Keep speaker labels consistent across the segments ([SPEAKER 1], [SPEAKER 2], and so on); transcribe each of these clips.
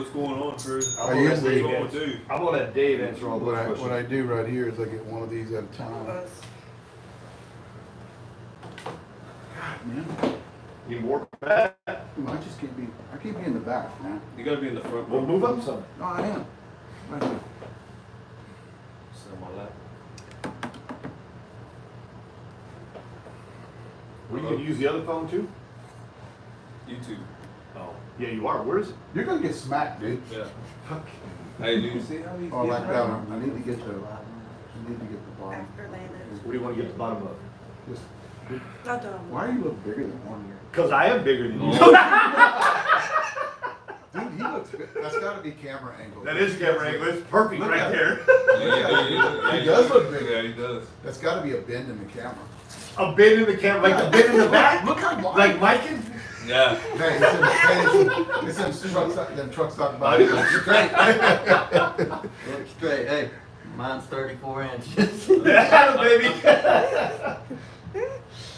[SPEAKER 1] What's going on, Chris?
[SPEAKER 2] I usually
[SPEAKER 1] What's going on, dude?
[SPEAKER 3] I'm gonna let Dave answer all those questions.
[SPEAKER 2] what I do right here is I get one of these at a time. God, man.
[SPEAKER 3] Need more back?
[SPEAKER 2] I just can't be in the back, man.
[SPEAKER 1] You gotta be in the front.
[SPEAKER 3] We'll move up some.
[SPEAKER 2] No, I am. Right here.
[SPEAKER 1] Sit on my lap.
[SPEAKER 3] We can use the other phone too?
[SPEAKER 1] YouTube.
[SPEAKER 3] Oh. Yeah, you are. Where is it?
[SPEAKER 2] You're gonna get smacked, dude.
[SPEAKER 1] Yeah. Hey, do you see how he's
[SPEAKER 2] Oh, like
[SPEAKER 1] getting
[SPEAKER 2] that
[SPEAKER 1] right?
[SPEAKER 2] one. I need to get the bottom.
[SPEAKER 3] What do you want to get the bottom of?
[SPEAKER 2] Just,
[SPEAKER 4] Not
[SPEAKER 2] why are you a little bigger than one here?
[SPEAKER 3] Because I am bigger than you.
[SPEAKER 2] Dude, he looks good. That's gotta be camera angle.
[SPEAKER 3] That is camera angle. It's perfect
[SPEAKER 2] Look
[SPEAKER 3] right
[SPEAKER 2] at it.
[SPEAKER 3] there.
[SPEAKER 2] He does look big.
[SPEAKER 1] Yeah, he does.
[SPEAKER 2] That's gotta be a bend in the camera.
[SPEAKER 3] A bend in the camera, like a bend in the back.
[SPEAKER 2] Look how wide.
[SPEAKER 3] Like Mike can.
[SPEAKER 1] Yeah.
[SPEAKER 2] Hey, it's in trucks, them trucks talking about it. Straight.
[SPEAKER 5] Look straight. Hey, mine's 34 inches.
[SPEAKER 3] Yeah, baby.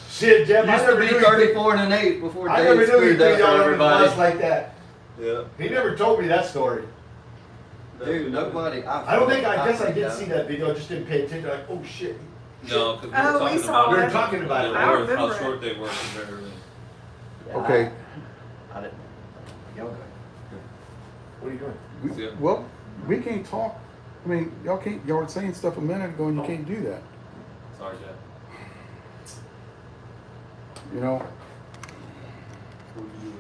[SPEAKER 3] Shit, Jeff.
[SPEAKER 5] Used to be 34 and an 8 before
[SPEAKER 3] I never
[SPEAKER 5] Dave
[SPEAKER 3] knew you
[SPEAKER 5] screwed that
[SPEAKER 3] three
[SPEAKER 5] for
[SPEAKER 3] y'all ever
[SPEAKER 5] everybody.
[SPEAKER 3] bust like that.
[SPEAKER 1] Yeah.
[SPEAKER 3] He never told me that story.
[SPEAKER 5] Dude, nobody.
[SPEAKER 3] I don't think. I guess I did see that video. I just didn't pay attention. Like, oh shit.
[SPEAKER 1] No, because
[SPEAKER 4] Oh, we saw
[SPEAKER 1] about
[SPEAKER 3] We
[SPEAKER 4] it.
[SPEAKER 3] were talking about it.
[SPEAKER 4] I
[SPEAKER 1] how
[SPEAKER 4] remember
[SPEAKER 1] short
[SPEAKER 4] it.
[SPEAKER 1] they were comparatively.
[SPEAKER 2] Okay.
[SPEAKER 5] I didn't.
[SPEAKER 3] Yeah, okay. What are you doing?
[SPEAKER 2] Well, we can't talk. I mean, y'all were saying stuff a minute ago and you can't do that.
[SPEAKER 1] Sorry, Jeff.
[SPEAKER 2] You know,
[SPEAKER 1] What did you do?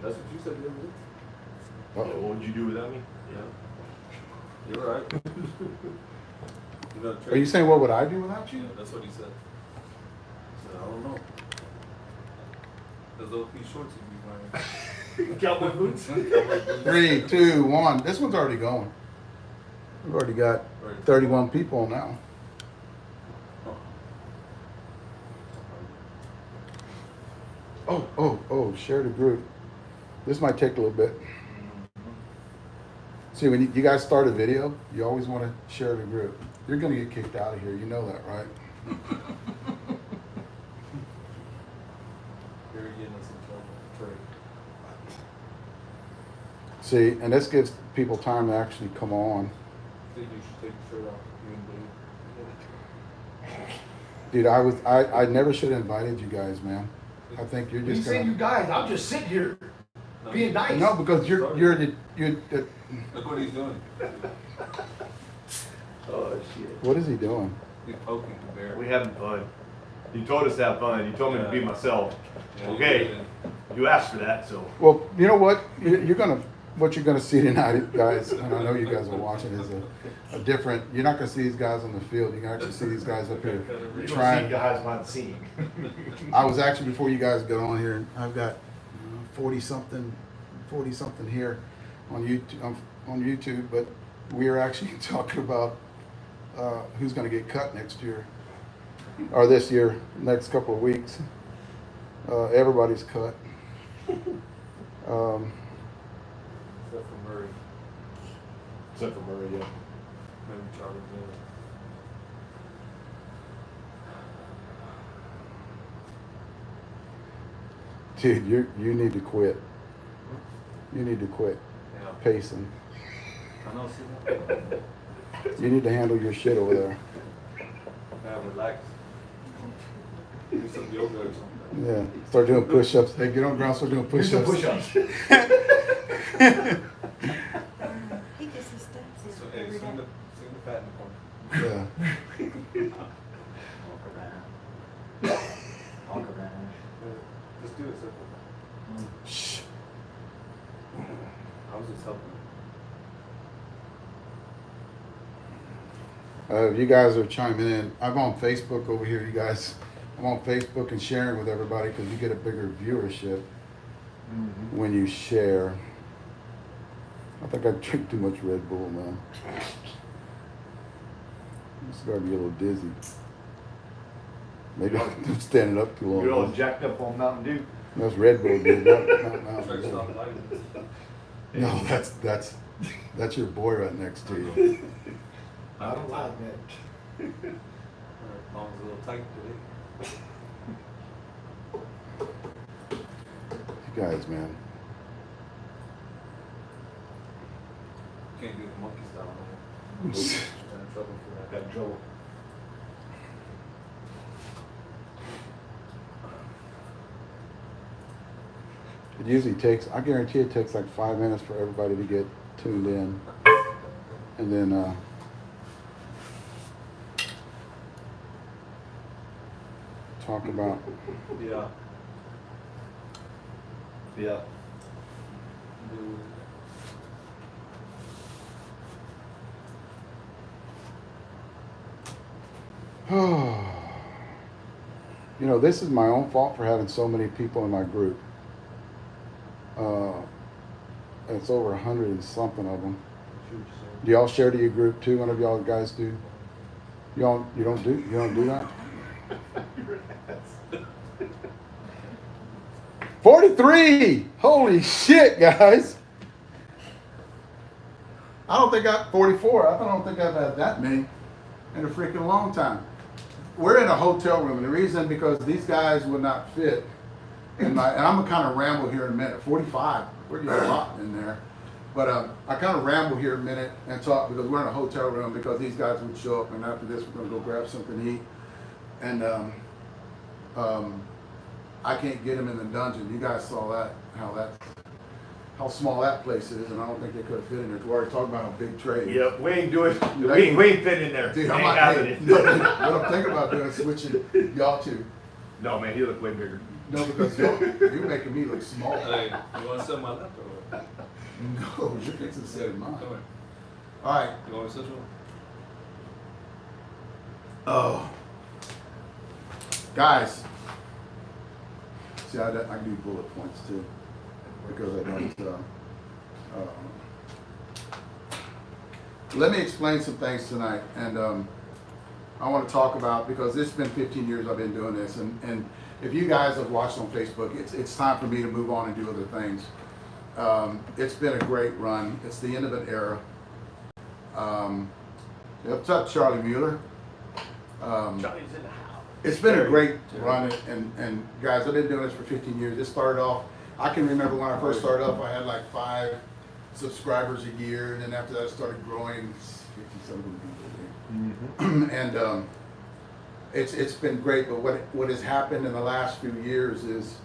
[SPEAKER 1] That's what you said the other day.
[SPEAKER 3] Yeah, what would you do without me?
[SPEAKER 1] Yeah. You're right. You know,
[SPEAKER 2] are you saying what would I do without
[SPEAKER 1] Yeah,
[SPEAKER 2] you?
[SPEAKER 1] that's what he said. I said, I don't know. Those little piece shorts you'd be wearing.
[SPEAKER 3] Cowboy boots.
[SPEAKER 2] 3, 2, 1. This one's already going. We've already got 31 people now. Oh, share the group. This might take a little bit. See, when you guys start a video, you always want to share the group. You're going to get kicked out of here. You know that, right?
[SPEAKER 1] You're getting us in trouble. Trey.
[SPEAKER 2] See, and this gives people time to actually come on.
[SPEAKER 1] I think you should take your shirt off. You and Dave.
[SPEAKER 2] Dude, I never should have invited you guys, man. I think you're
[SPEAKER 3] You
[SPEAKER 2] just
[SPEAKER 3] say you
[SPEAKER 2] gonna.
[SPEAKER 3] guys. I'm just sitting here
[SPEAKER 1] No,
[SPEAKER 3] being nice.
[SPEAKER 2] No, because you're the.
[SPEAKER 1] Look what he's doing.
[SPEAKER 3] Oh shit.
[SPEAKER 2] What is he doing?
[SPEAKER 1] He's poking the bear.
[SPEAKER 3] We having fun. You told us to have fun. You told me to be myself.
[SPEAKER 1] Yeah, you
[SPEAKER 3] Okay.
[SPEAKER 1] did.
[SPEAKER 3] You asked for that, so.
[SPEAKER 2] Well, you know what? What you're gonna see tonight, guys, and I know you guys are watching, is a different. You're not gonna see these guys on the field. You can actually see these guys up here
[SPEAKER 3] You
[SPEAKER 2] trying.
[SPEAKER 3] guys not seeing.
[SPEAKER 2] I was actually, before you guys got on here, I've got 40 something here on YouTube, but we are actually talking about who's going to get cut next year or this year, next couple of weeks. Everybody's cut.
[SPEAKER 1] Except for Murray.
[SPEAKER 3] Except for Murray, yeah.
[SPEAKER 1] Maybe Charlie Miller.
[SPEAKER 2] Dude, you need to quit. You need to quit
[SPEAKER 1] Yeah.
[SPEAKER 2] pacing.
[SPEAKER 1] I know, see that?
[SPEAKER 2] You need to handle your shit over there.
[SPEAKER 1] Yeah, relax. Do some yoga or something.
[SPEAKER 2] Yeah, start doing push-ups. Hey, get on the ground, start doing
[SPEAKER 3] Do
[SPEAKER 2] push-ups.
[SPEAKER 3] some push-ups.
[SPEAKER 4] He gets his steps
[SPEAKER 1] So,
[SPEAKER 4] in
[SPEAKER 1] hey,
[SPEAKER 4] every
[SPEAKER 1] sing
[SPEAKER 4] day.
[SPEAKER 1] the fat in the corner.
[SPEAKER 2] Yeah.
[SPEAKER 5] Walk around. Walk around.
[SPEAKER 1] Just do it simple.
[SPEAKER 2] Shh.
[SPEAKER 1] I was just helping.
[SPEAKER 2] You guys are chiming in. I'm on Facebook over here, you guys. I'm on Facebook and sharing with everybody because you get a bigger viewership when you share. I think I drink too much Red Bull, man. I'm starting to get a little dizzy. Maybe I'm standing up too long.
[SPEAKER 3] You're all jacked up on Mountain Dew.
[SPEAKER 2] That's Red Bull, dude. Not
[SPEAKER 1] Try to
[SPEAKER 2] Dew.
[SPEAKER 1] stop lighting.
[SPEAKER 2] No, that's your boy right next to you.
[SPEAKER 3] I don't like that.
[SPEAKER 1] Alright, mom's a little tight today.
[SPEAKER 2] You guys, man.
[SPEAKER 1] can't do the monkey style no more. Got in trouble for that.
[SPEAKER 3] Got in trouble.
[SPEAKER 2] It usually takes, I guarantee it takes like 5 minutes for everybody to get tuned in. And then, talk about,
[SPEAKER 3] Yeah. Yeah.
[SPEAKER 2] you know, this is my own fault for having so many people in my group. It's over 100 and something of them. Do y'all share to your group too? One of y'all guys do? You don't do that? 43! Holy shit, guys! I don't think 44. I don't think I've had that many in a freaking long time. We're in a hotel room, and the reason because these guys would not fit in my. And I'm gonna kind of ramble here in a minute. 45. We're getting a lot in there, but I kind of ramble here a minute and talk because we're in a hotel room because these guys would show up, and after this we're gonna go grab something to eat, and I can't get them in the dungeon. You guys saw that how small that place is, and I don't think they could have fit in there. We're already talking about a big trade.
[SPEAKER 3] Yep, we ain't doing. We ain't fitting in there.
[SPEAKER 2] Dude,
[SPEAKER 3] Ain't
[SPEAKER 2] I might,
[SPEAKER 3] happening.
[SPEAKER 2] what I'm thinking about doing is switching y'all two.
[SPEAKER 3] No, man, he look way bigger.
[SPEAKER 2] No, because you're making me look small.
[SPEAKER 1] Hey, you want to sell my laptop?
[SPEAKER 2] No, you're fixing to set mine.
[SPEAKER 1] Come here.
[SPEAKER 2] All right.
[SPEAKER 1] You want me to switch one?
[SPEAKER 2] Oh, guys. See, I do bullet points too because I don't. Let me explain some things tonight, and I want to talk about because it's been 15 years I've been doing this, and if you guys have watched on Facebook, it's time for me to move on and do other things. It's been a great run. It's the end of an era. What's up, Charlie Mueller?
[SPEAKER 3] Johnny's in the house.
[SPEAKER 2] It's been a great run, and guys, I've been doing this for 15 years. It started off, I can remember when I first started off, I had like 5 subscribers a year, and then after that, I started growing 50-something people a year. And it's been great, but what has happened in the last few years is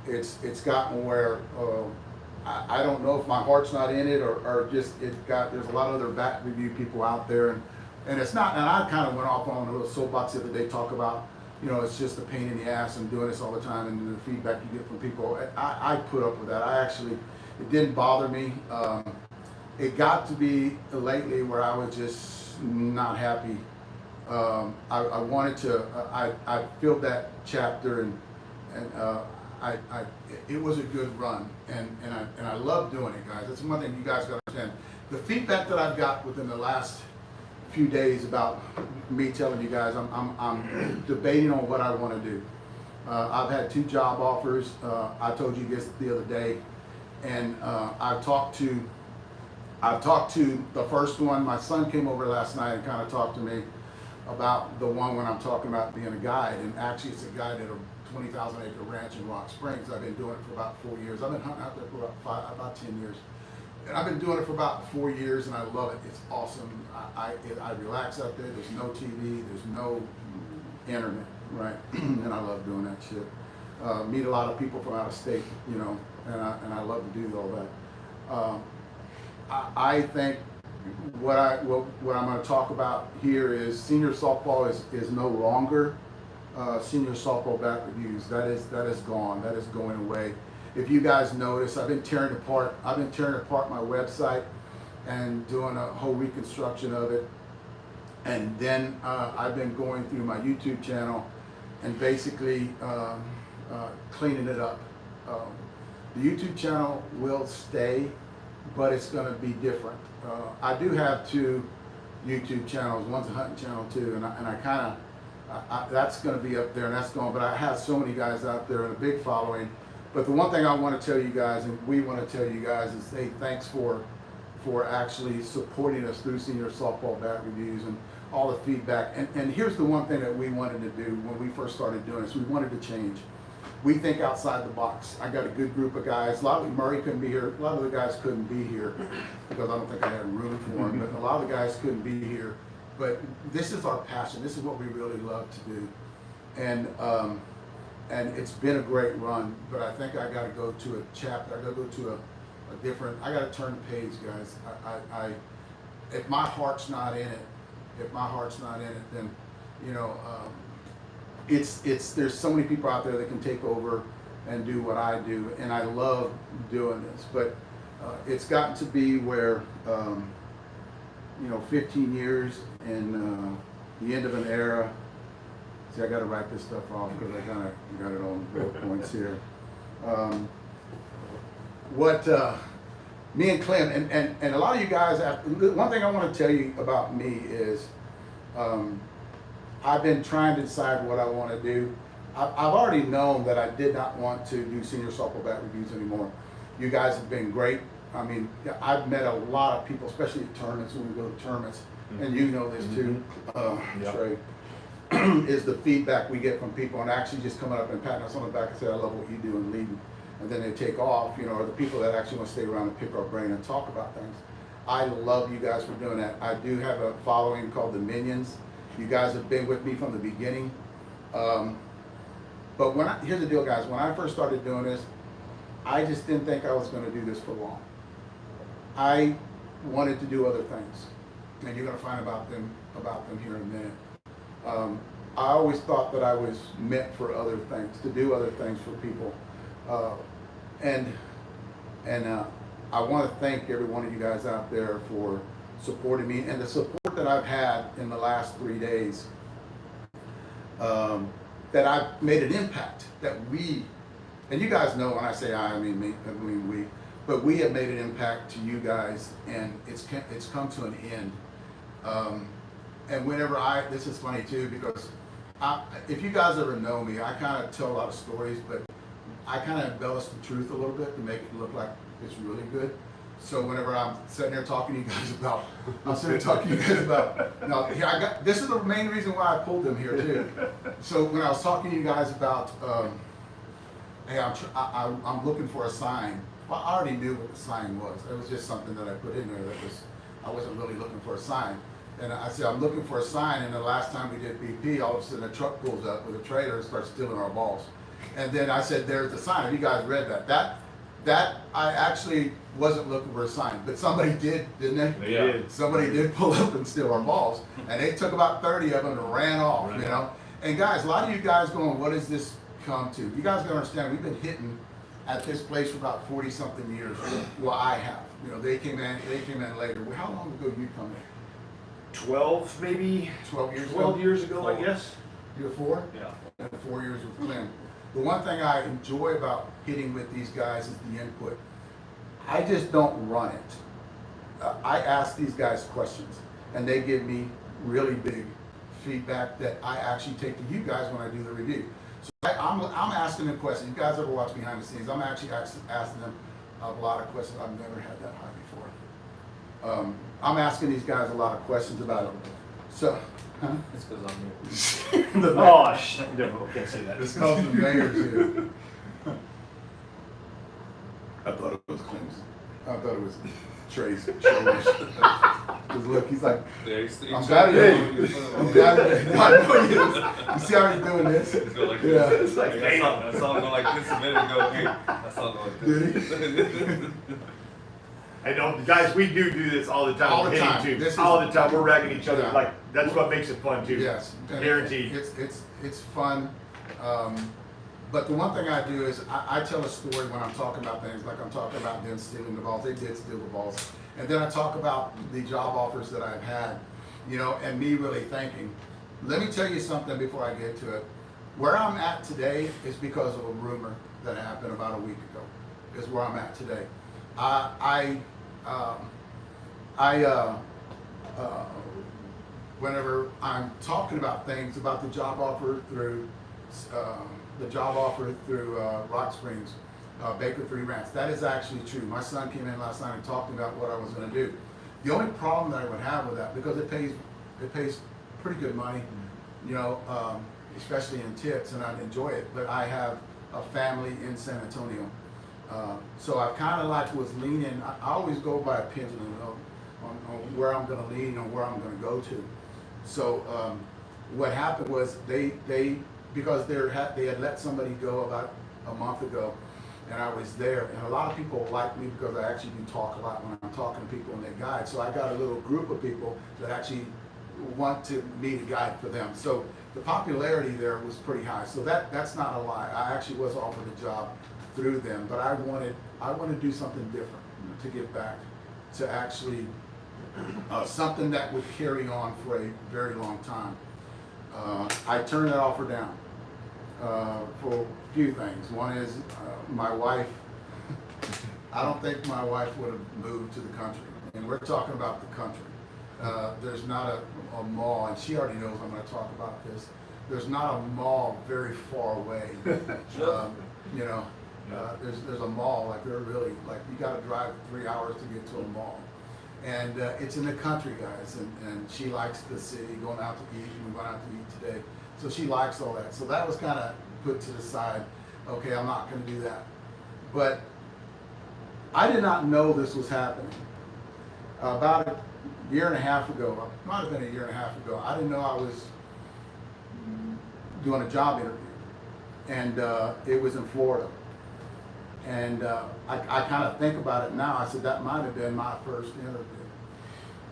[SPEAKER 2] it's gotten where I don't know if my heart's not in it or just there's a lot of other back review people out there, and it's not, and I kind of went off on a little soapbox the other day, talk about, you know, it's just a pain in the ass and doing this all the time, and the feedback you get from people. I put up with that. It didn't bother me. It got to be lately where I was just not happy. I wanted to, I filled that chapter, and it was a good run, and I love doing it, guys. That's one thing you guys got to understand. The feedback that I've got within the last few days about me telling you guys I'm debating on what I want to do. I've had 2 job offers. I told you guys the other day, and I've talked to the first one. My son came over last night and kind of talked to me about the one when I'm talking about being a guide, and actually it's a guide at a 20,000 acre ranch in Rock Springs. I've been doing it for about 4 years. I've been hunting out there for about 10 years. And I've been doing it for about 4 years, and I love it. It's awesome. I relax out there. There's no TV. There's no internet, right? And I love doing that shit. Meet a lot of people from out of state, you know, and I love to do all that. I think what I'm going to talk about here is senior softball is no longer senior softball bat reviews. That is gone. That is going away. If you guys notice, I've been tearing apart my website and doing a whole reconstruction of it. And then I've been going through my YouTube channel and basically cleaning it up. The YouTube channel will stay, but it's going to be different. I do have 2 YouTube channels. One's a hunting channel too, and I kind of that's going to be up there, and that's gone. But I have so many guys out there and a big following. But the one thing I want to tell you guys, and we want to tell you guys, is hey, thanks for actually supporting us through senior softball bat reviews and all the feedback. And here's the one thing that we wanted to do when we first started doing this. We wanted to change. we think outside the box. I got a good group of guys. A lot of Murray couldn't be here. A lot of the guys couldn't be here because I don't think I had room for them. But a lot of the guys couldn't be here. But this is our passion. This is what we really love to do. And it's been a great run. But I think I got to go to a chapter. I got to go to a different. I got to turn the page, guys. If my heart's not in it, then you know. There's so many people out there that can take over and do what I do, and I love doing this. But it's gotten to be where 15 years and the end of an era. See, I got to write this stuff off because I kind of got it on bullet points here. Me and Clem and a lot of you guys. One thing I want to tell you about me is. I've been trying to decide what I want to do. I've already known that I did not want to do senior softball bat reviews anymore. You guys have been great. I mean, I've met a lot of people, especially at tournaments, when we go to tournaments, and you know this too, Trey, is the feedback we get from people, and actually just coming up and patting us on the back and say, I love what you do and leading. And then they take off, or the people that actually want to stay around and pick our brain and talk about things. I love you guys for doing that. I do have a following called the Minions. You guys have been with me from the beginning. But here's the deal, guys. When I first started doing this, I just didn't think I was going to do this for long. I wanted to do other things. And you're going to find about them here in a minute. I always thought that I was meant for other things, to do other things for people. And I want to thank every one of you guys out there for supporting me and the support that I've had in the last 3 days, that I've made an impact, that we, and you guys know when I say I mean me, I mean we, but we have made an impact to you guys, and it's come to an end. And whenever this is funny too, because if you guys ever know me, I kind of tell a lot of stories, but I kind of embellish the truth a little bit to make it look like it's really good. So whenever I'm sitting there talking to you guys about, this is the main reason why I pulled them here too. So when I was talking to you guys about, hey, I'm looking for a sign. Well, I already knew what the sign was. It was just something that I put in there I wasn't really looking for a sign. And I said, I'm looking for a sign, and the last time we did BP, all of a sudden a truck pulls up with a trailer and starts stealing our balls. And then I said, there's the sign. Have you guys read that? That I actually wasn't looking for a sign, but somebody did, didn't they?
[SPEAKER 3] Yeah.
[SPEAKER 2] Somebody did pull up and steal our balls, and they took about 30 of them and ran off, And guys, a lot of you guys going, what does this come to? You guys gotta understand, we've been hitting at this place for about 40 something years. Well, I have. They came in later. Well, how long ago did you come in?
[SPEAKER 3] 12 maybe?
[SPEAKER 2] 12 years ago?
[SPEAKER 3] 12 years ago, I guess.
[SPEAKER 2] You were 4?
[SPEAKER 3] Yeah.
[SPEAKER 2] And 4 years with Glenn. The one thing I enjoy about hitting with these guys is the input. I just don't run it. I ask these guys questions, and they give me really big feedback that I actually take to you guys when I do the review. So I'm asking them questions. You guys ever watch behind the scenes? I'm actually asking them a lot of questions. I've never had that high before. I'm asking these guys a lot of questions about them. So, huh?
[SPEAKER 5] It's because I'm here.
[SPEAKER 3] Oh, shit. No, can't say that.
[SPEAKER 2] This comes from mayors here. I thought it was Clem's. I thought it was Trey's. Because look, he's like, I'm glad it is. I'm glad it is. I know he is. You see how he's doing this?
[SPEAKER 1] It's going like
[SPEAKER 2] Yeah.
[SPEAKER 1] this. I saw him go like this a minute ago. Hey, I saw him go like this.
[SPEAKER 3] I know, guys, we do this all the time.
[SPEAKER 2] All the
[SPEAKER 3] We're hitting
[SPEAKER 2] time.
[SPEAKER 3] too.
[SPEAKER 2] This is-
[SPEAKER 3] all the time. We're ragging each other.
[SPEAKER 2] Yeah.
[SPEAKER 3] Like, that's what makes it fun too.
[SPEAKER 2] Yes. And
[SPEAKER 3] Guaranteed.
[SPEAKER 2] It's fun. But the one thing I do is I tell a story when I'm talking about things, like I'm talking about them stealing the balls. They did steal the balls. And then I talk about the job offers that I've had, and me really thinking. Let me tell you something before I get to it. Where I'm at today is because of a rumor that happened about a week ago, is where I'm at today. Whenever I'm talking about things about the job offer through Rock Springs, Baker 3 Ranch, that is actually true. My son came in last night and talked about what I was going to do. The only problem that I would have with that, because it pays pretty good money, especially in tips, and I'd enjoy it. But I have a family in San Antonio. So I kind of like was leaning, I always go by a pendulum on where I'm gonna lean and where I'm gonna go to. So what happened was they because they had let somebody go about a month ago, and I was there, and a lot of people like me because I actually do talk a lot when I'm talking to people and they guide. So I got a little group of people that actually want to be a guide for them. So the popularity there was pretty high. So that's not a lie. I actually was offered a job through them, but I wanted to do something different, to give back, to actually something that would carry on for a very long time. I turned that offer down for a few things. One is my wife. I don't think my wife would have moved to the country, and we're talking about the country. There's not a mall, and she already knows I'm going to talk about this. There's not a mall very far away. You know, there's a mall, like they're really, like you got to drive 3 hours to get to a mall. And it's in the country, guys, and she likes the city, going out to eat, and we went out to eat today. So she likes all that. So that was kind of put to the side. Okay, I'm not going to do that. But I did not know this was happening. About a year and a half ago, it might have been a year and a half ago, I didn't know I was doing a job interview. And it was in Florida. And I kind of think about it now. I said that might have been my first interview.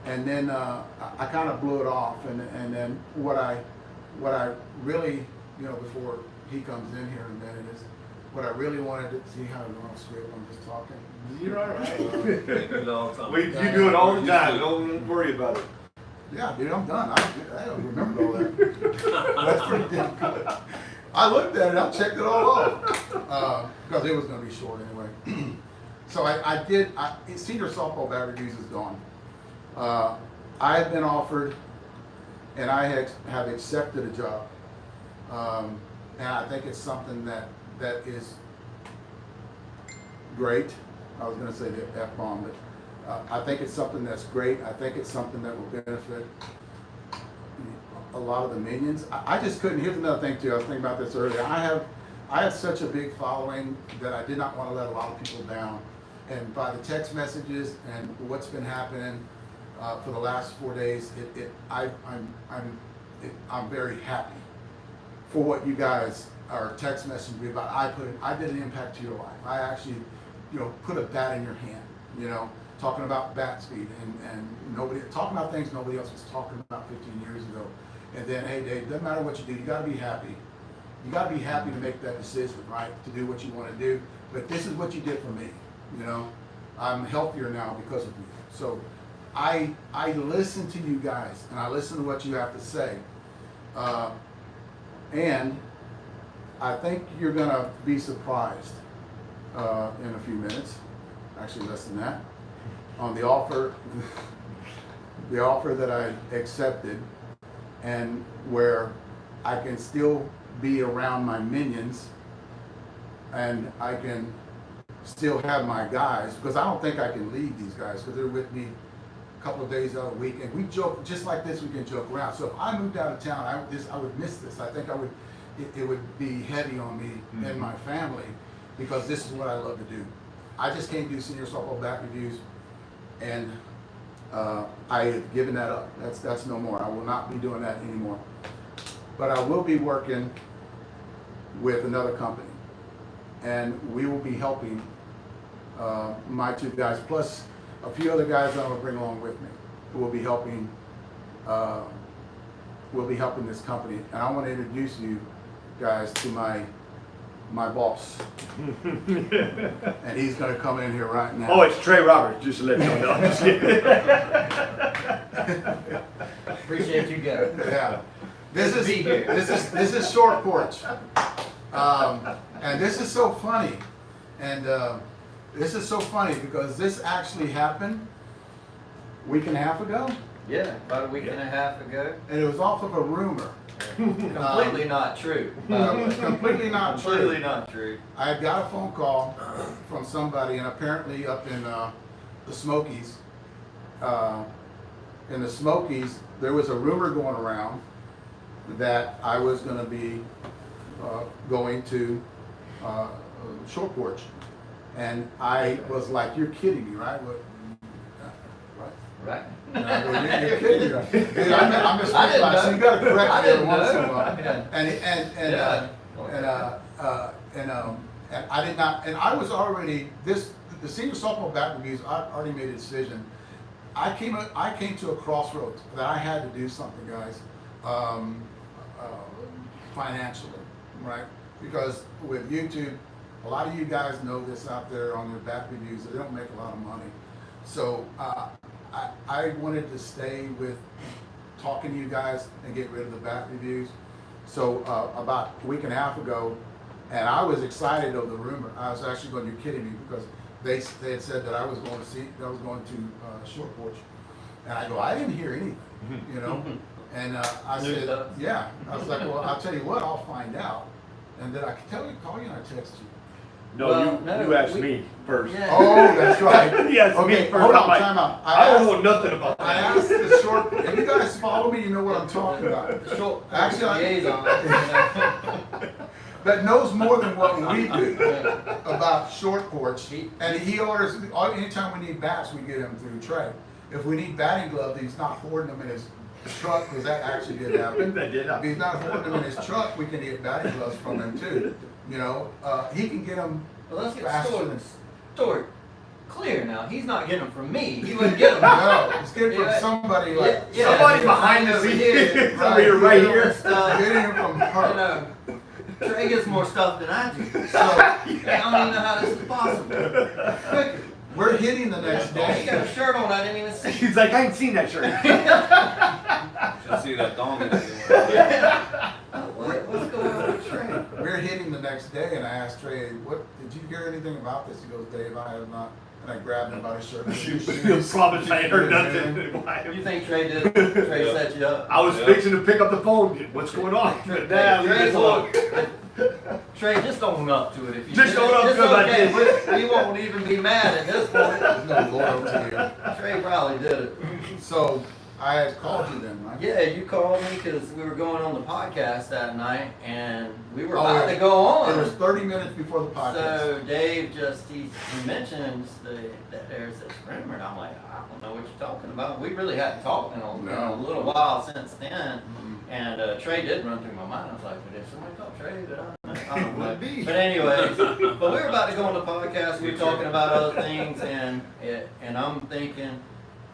[SPEAKER 2] And then I kind of blew it off. And then what I really, you know, before he comes in here in a minute, is what I really wanted to see how I'm script. I'm just talking.
[SPEAKER 3] You're all right.
[SPEAKER 5] You
[SPEAKER 3] You do it all the time. Don't worry about it.
[SPEAKER 2] Yeah, dude, I'm done. I don't remember all that. That's pretty damn good. I looked at it, I checked it all off, because it was going to be short anyway. So I did, senior softball bat reviews is gone. I have been offered, and I have accepted a job. And I think it's something that is great. I was going to say the F-bomb, but I think it's something that's great. I think it's something that will benefit a lot of the minions. I just couldn't. Here's another thing too. I was thinking about this earlier. I have such a big following that I did not want to let a lot of people down. And by the text messages and what's been happening for the last 4 days, I'm very happy for what you guys are text messaging me about. I did an impact to your life. I actually, you know, put a bat in your hand. You know, talking about bat speed and nobody talking about things nobody else was talking about 15 years ago. And then, hey, Dave, doesn't matter what you do, you got to be happy. You got to be happy to make that decision, right? To do what you want to do. But this is what you did for me. You know, I'm healthier now because of you. So I listen to you guys, and I listen to what you have to say. And I think you're going to be surprised in a few minutes, actually less than that, on the offer that I accepted, and where I can still be around my minions and I can still have my guys, because I don't think I can leave these guys because they're with me a couple of days out of the week, and we joke just like this. We can joke around. So if I moved out of town, I would miss this. I think it would be heavy on me and my family, because this is what I love to do. I just can't do senior softball bat reviews, and I have given that up. That's no more. I will not be doing that anymore. But I will be working with another company, and we will be helping my two guys, plus a few other guys that I'm gonna bring along with me, who will be helping. Will be helping this company, and I want to introduce you guys to my boss, and he's gonna come in here right now.
[SPEAKER 3] Oh, it's Trey Roberts, just to let you know. I'm just kidding.
[SPEAKER 6] Appreciate you guys.
[SPEAKER 2] Yeah. This
[SPEAKER 6] Good to be here.
[SPEAKER 2] is Short Porch, and this is so funny, and this is so funny because this actually happened a week and a half ago,
[SPEAKER 6] Yeah, about a week and a half ago.
[SPEAKER 2] and it was off of a rumor.
[SPEAKER 6] Completely not true.
[SPEAKER 2] Completely not true.
[SPEAKER 6] Completely not true.
[SPEAKER 2] I had got a phone call from somebody, and apparently up in the Smokies, there was a rumor going around that I was going to be going to short porch. And I was like, you're kidding me, right? Right?
[SPEAKER 6] Right?
[SPEAKER 2] And I go, you're kidding me, right? Dude, I'm just
[SPEAKER 6] I didn't
[SPEAKER 2] like, so
[SPEAKER 6] know.
[SPEAKER 2] you gotta correct
[SPEAKER 6] I
[SPEAKER 2] me every
[SPEAKER 6] didn't
[SPEAKER 2] once in a
[SPEAKER 6] know.
[SPEAKER 2] while.
[SPEAKER 6] Yeah.
[SPEAKER 2] And I did not, and I was already, the senior softball bat reviews, I already made a decision. I came to a crossroads that I had to do something, guys, financially, right? Because with YouTube, a lot of you guys know this out there on your bat reviews, they don't make a lot of money. So I wanted to stay with talking to you guys and get rid of the bat reviews. So about a week and a half ago, and I was excited of the rumor. I was actually going, you're kidding me, because they had said that I was going to Short Porch. And I go, I didn't hear anything, you know? And I
[SPEAKER 6] News
[SPEAKER 2] said,
[SPEAKER 6] does.
[SPEAKER 2] yeah. I was like, well, I'll tell you what, I'll find out. And then I could call you and I text you.
[SPEAKER 3] No,
[SPEAKER 6] Well, no,
[SPEAKER 3] you asked
[SPEAKER 6] we-
[SPEAKER 3] me first.
[SPEAKER 6] Yeah.
[SPEAKER 2] Oh, that's right.
[SPEAKER 3] Yes,
[SPEAKER 2] Okay,
[SPEAKER 3] me first.
[SPEAKER 2] hold
[SPEAKER 3] I'm
[SPEAKER 2] on,
[SPEAKER 3] like,
[SPEAKER 2] time out.
[SPEAKER 3] I don't know nothing about
[SPEAKER 2] I
[SPEAKER 3] that.
[SPEAKER 2] asked the short, and you guys follow me, you know what I'm talking about.
[SPEAKER 6] The short
[SPEAKER 2] Actually,
[SPEAKER 6] liaison.
[SPEAKER 2] That knows more than what we do about Short Porch. And he orders, anytime we need bats, we get them through Trey. If we need batting gloves, he's not hoarding them in his truck, because that actually did happen.
[SPEAKER 3] That did happen.
[SPEAKER 2] If he's not hoarding them in his truck, we can get batting gloves from him too. You know, he can get them
[SPEAKER 6] Well, let's get
[SPEAKER 2] faster
[SPEAKER 6] story,
[SPEAKER 2] than.
[SPEAKER 6] story clear now. He's not getting them from me. He wouldn't get them.
[SPEAKER 2] No, he's getting from
[SPEAKER 6] Yeah.
[SPEAKER 2] somebody like.
[SPEAKER 3] Somebody's behind the
[SPEAKER 6] over
[SPEAKER 3] scenes.
[SPEAKER 6] here.
[SPEAKER 3] Somebody right here.
[SPEAKER 6] Stuff.
[SPEAKER 2] Getting him from
[SPEAKER 6] You
[SPEAKER 2] her.
[SPEAKER 6] know, Trey gets more stuff than I do. So
[SPEAKER 2] So
[SPEAKER 6] I don't even know how this is possible. Quicker.
[SPEAKER 2] we're hitting the next
[SPEAKER 6] You got
[SPEAKER 2] day.
[SPEAKER 6] a shirt on I didn't even see.
[SPEAKER 3] He's like, I ain't seen that shirt.
[SPEAKER 1] Should see that dong in
[SPEAKER 6] What's going on with Trey?
[SPEAKER 2] We're hitting the next day, and I asked Trey, "What did you hear anything about this?" He goes, "Dave, I have not." And I grabbed him by his shirt.
[SPEAKER 3] You promised I ain't heard nothing.
[SPEAKER 6] You think Trey did? Trey set you up.
[SPEAKER 3] I was fixing to pick up the phone. What's going on?
[SPEAKER 6] Trey,
[SPEAKER 3] Nah, leave
[SPEAKER 6] Trey,
[SPEAKER 3] it alone.
[SPEAKER 6] Trey, just own up to it. If you
[SPEAKER 3] Just
[SPEAKER 6] did
[SPEAKER 3] own
[SPEAKER 6] it,
[SPEAKER 3] up
[SPEAKER 6] it's
[SPEAKER 3] to it, I
[SPEAKER 6] okay.
[SPEAKER 3] did.
[SPEAKER 6] We won't even be mad at this point.
[SPEAKER 2] There's no loyalty here.
[SPEAKER 6] Trey probably did it.
[SPEAKER 2] So I had called you then, right?
[SPEAKER 6] Yeah, you called me because we were going on the podcast that night, and we were
[SPEAKER 2] Oh,
[SPEAKER 6] about
[SPEAKER 2] yeah.
[SPEAKER 6] to go on.
[SPEAKER 2] It was 30 minutes before the podcast.
[SPEAKER 6] So Dave he mentions that there's this rumor, and I'm like, I don't know what you're talking about. We really hadn't talked in a little while since then. And Trey did run through my mind. I was like, did somebody call Trey? Did I don't know.
[SPEAKER 2] Would be.
[SPEAKER 6] But anyways, but we were about to go on the podcast. We were talking about other things, and I'm thinking,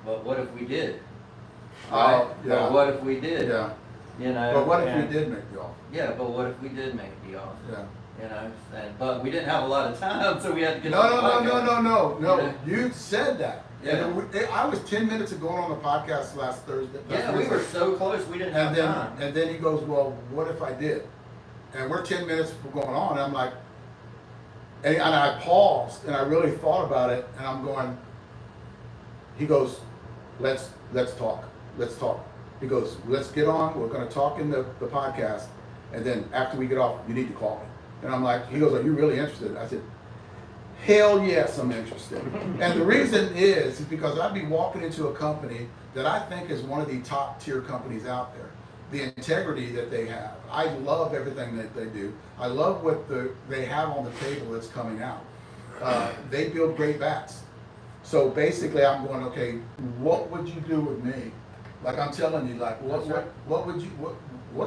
[SPEAKER 6] well, what if we did?
[SPEAKER 2] Oh, yeah.
[SPEAKER 6] But what if we did?
[SPEAKER 2] Yeah.
[SPEAKER 6] You know.
[SPEAKER 2] But what if
[SPEAKER 6] and-
[SPEAKER 2] we did make the offer?
[SPEAKER 6] Yeah, but what if we did make the offer?
[SPEAKER 2] Yeah.
[SPEAKER 6] You know, but we didn't have a lot of time, so we had to get
[SPEAKER 2] No,
[SPEAKER 6] on the
[SPEAKER 2] no,
[SPEAKER 6] podcast.
[SPEAKER 2] no.
[SPEAKER 6] Yeah.
[SPEAKER 2] You said that.
[SPEAKER 6] Yeah.
[SPEAKER 2] And I was 10 minutes of going on the podcast last Thursday.
[SPEAKER 6] Yeah, we were so close, we didn't have time.
[SPEAKER 2] And then he goes, well, what if I did? And we're 10 minutes from going on, and I'm like, and I paused, and I really thought about it, and I'm going, he goes, let's talk. He goes, let's get on, we're gonna talk in the podcast, and then after we get off, you need to call me. And I'm like, he goes, are you really interested? I said, hell yes, I'm interested. And the reason is because I'd be walking into a company that I think is one of the top tier companies out there. The integrity that they have. I love everything that they do. I love what they have on the table that's coming out. They build great bats. So basically I'm going, okay, what would you do with me? Like I'm telling you, like what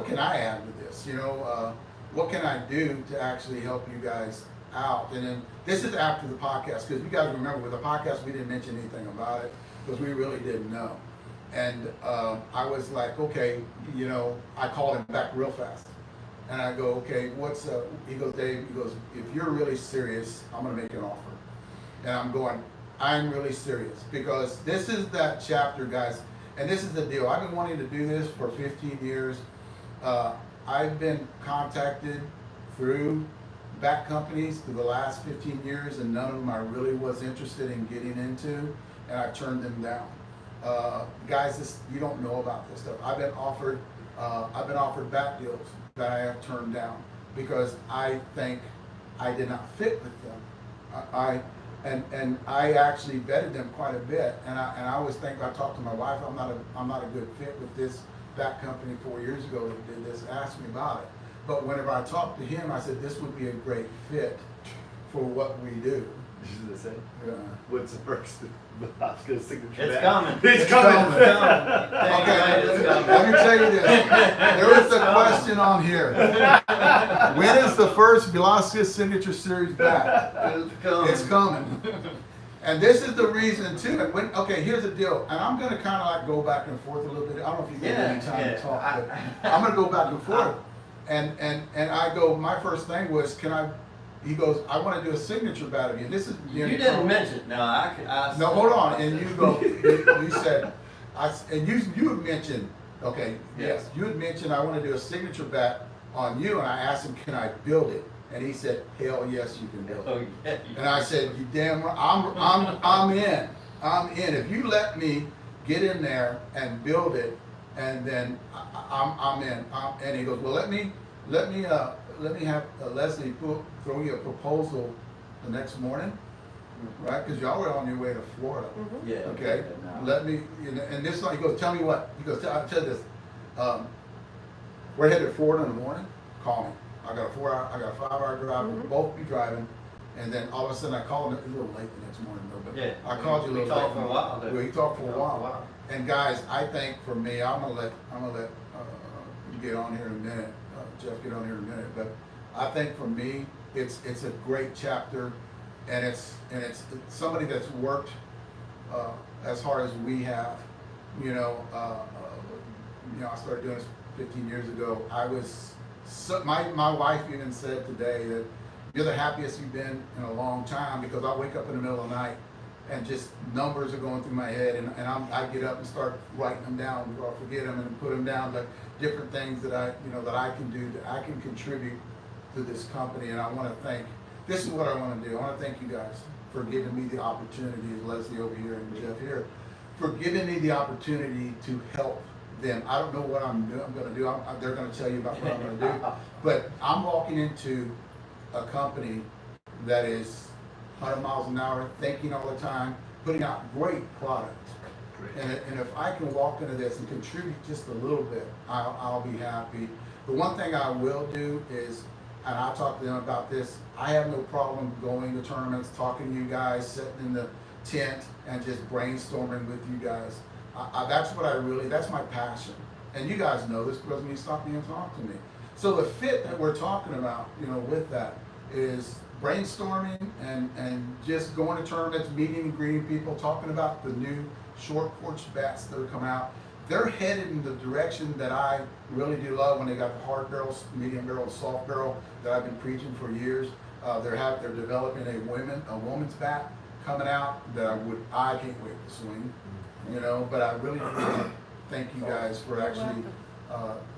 [SPEAKER 2] can I add to this? You know, what can I do to actually help you guys out? And then this is after the podcast, because you guys remember with the podcast we didn't mention anything about it because we really didn't know. And I was like, okay, you know, I called him back real fast. And I go, okay, what's up? He goes, Dave, he goes, if you're really serious, I'm gonna make an offer. And I'm going, I'm really serious, because this is that chapter, guys, and this is the deal. I've been wanting to do this for 15 years. I've been contacted through bat companies for the last 15 years, and none of them I really was interested in getting into, and I turned them down. Guys, you don't know about this stuff. I've been offered bat deals that I have turned down because I think I did not fit with them. And I actually vetted them quite a bit, and I always think, I talked to my wife, I'm not a good fit with this bat company 4 years ago that did this, asked me about it. but whenever I talked to him, I said, this would be a great fit for what we do.
[SPEAKER 3] This is the same.
[SPEAKER 2] Yeah.
[SPEAKER 3] What's the first? Oscar's signature.
[SPEAKER 6] It's
[SPEAKER 3] back.
[SPEAKER 6] coming.
[SPEAKER 3] It's
[SPEAKER 2] It's
[SPEAKER 3] coming.
[SPEAKER 2] coming. Okay,
[SPEAKER 6] It's coming.
[SPEAKER 2] let me tell you this. There is a question on here. When is the first Velasquez Signature Series back? It's coming. And this is the reason too. And when, okay, here's the deal. And I'm gonna kind of like go back and forth a little bit. I don't know if you get any time to talk, but I'm gonna go back and forth. And I go, my first thing was, he goes, I want to do a signature bat of you. And this is
[SPEAKER 6] You didn't mention, no,
[SPEAKER 2] No, hold on. And you go, you said, you had mentioned, okay, yes, you had mentioned I want to do a signature bat on you, and I asked him, can I build it? And he said, hell yes, you can build it.
[SPEAKER 6] Oh, yeah.
[SPEAKER 2] And I said, you damn right, I'm in. I'm in. If you let me get in there and build it, and then I'm in. And he goes, well, let me have Leslie throw you a proposal the next morning, right? Because y'all were on your way to Florida.
[SPEAKER 6] Yeah.
[SPEAKER 2] Okay.
[SPEAKER 6] No.
[SPEAKER 2] Let me. And this one, he goes, tell me what. He goes, I'll tell you this. We're headed to Florida in the morning. Call me. I got a 5-hour drive. We'll both be driving. And then all of a sudden I called him. It was a little late the next morning though, but
[SPEAKER 6] Yeah.
[SPEAKER 2] I called you a
[SPEAKER 6] We
[SPEAKER 2] little
[SPEAKER 6] talked
[SPEAKER 2] late.
[SPEAKER 6] for a while, though.
[SPEAKER 2] We talked for a
[SPEAKER 6] We talked
[SPEAKER 2] while. And guys, I think for me, I'm gonna let you get on here in a minute. Jeff, get on here in a minute. But I think for me, it's a great chapter, and it's somebody that's worked as hard as we have. I started doing this 15 years ago. My wife even said today that you're the happiest you've been in a long time, because I wake up in the middle of the night and just numbers are going through my head, and I get up and start writing them down, or forget them and put them down, but different things that I can do, that I can contribute to this company. And I want to thank, this is what I want to do. I want to thank you guys for giving me the opportunity, Leslie over here and Jeff here, for giving me the opportunity to help them. I don't know what I'm going to do. They're going to tell you about what I'm going to do, but I'm walking into a company that is 100 miles an hour, thinking all the time, putting out great product. And if I can walk into this and contribute just a little bit, I'll be happy. The one thing I will do is, and I talked to them about this, I have no problem going to tournaments, talking to you guys, sitting in the tent and just brainstorming with you guys. That's that's my passion. And you guys know this because when you stop me and talk to me. So the fit that we're talking about, with that is brainstorming and just going to tournaments, meeting and greeting people, talking about the new short porch bats that are coming out. They're headed in the direction that I really do love, when they got the hard barrels, medium barrel, soft barrel that I've been preaching for years. They're developing a woman's bat coming out that I can't wait to swing. But I really thank you guys for actually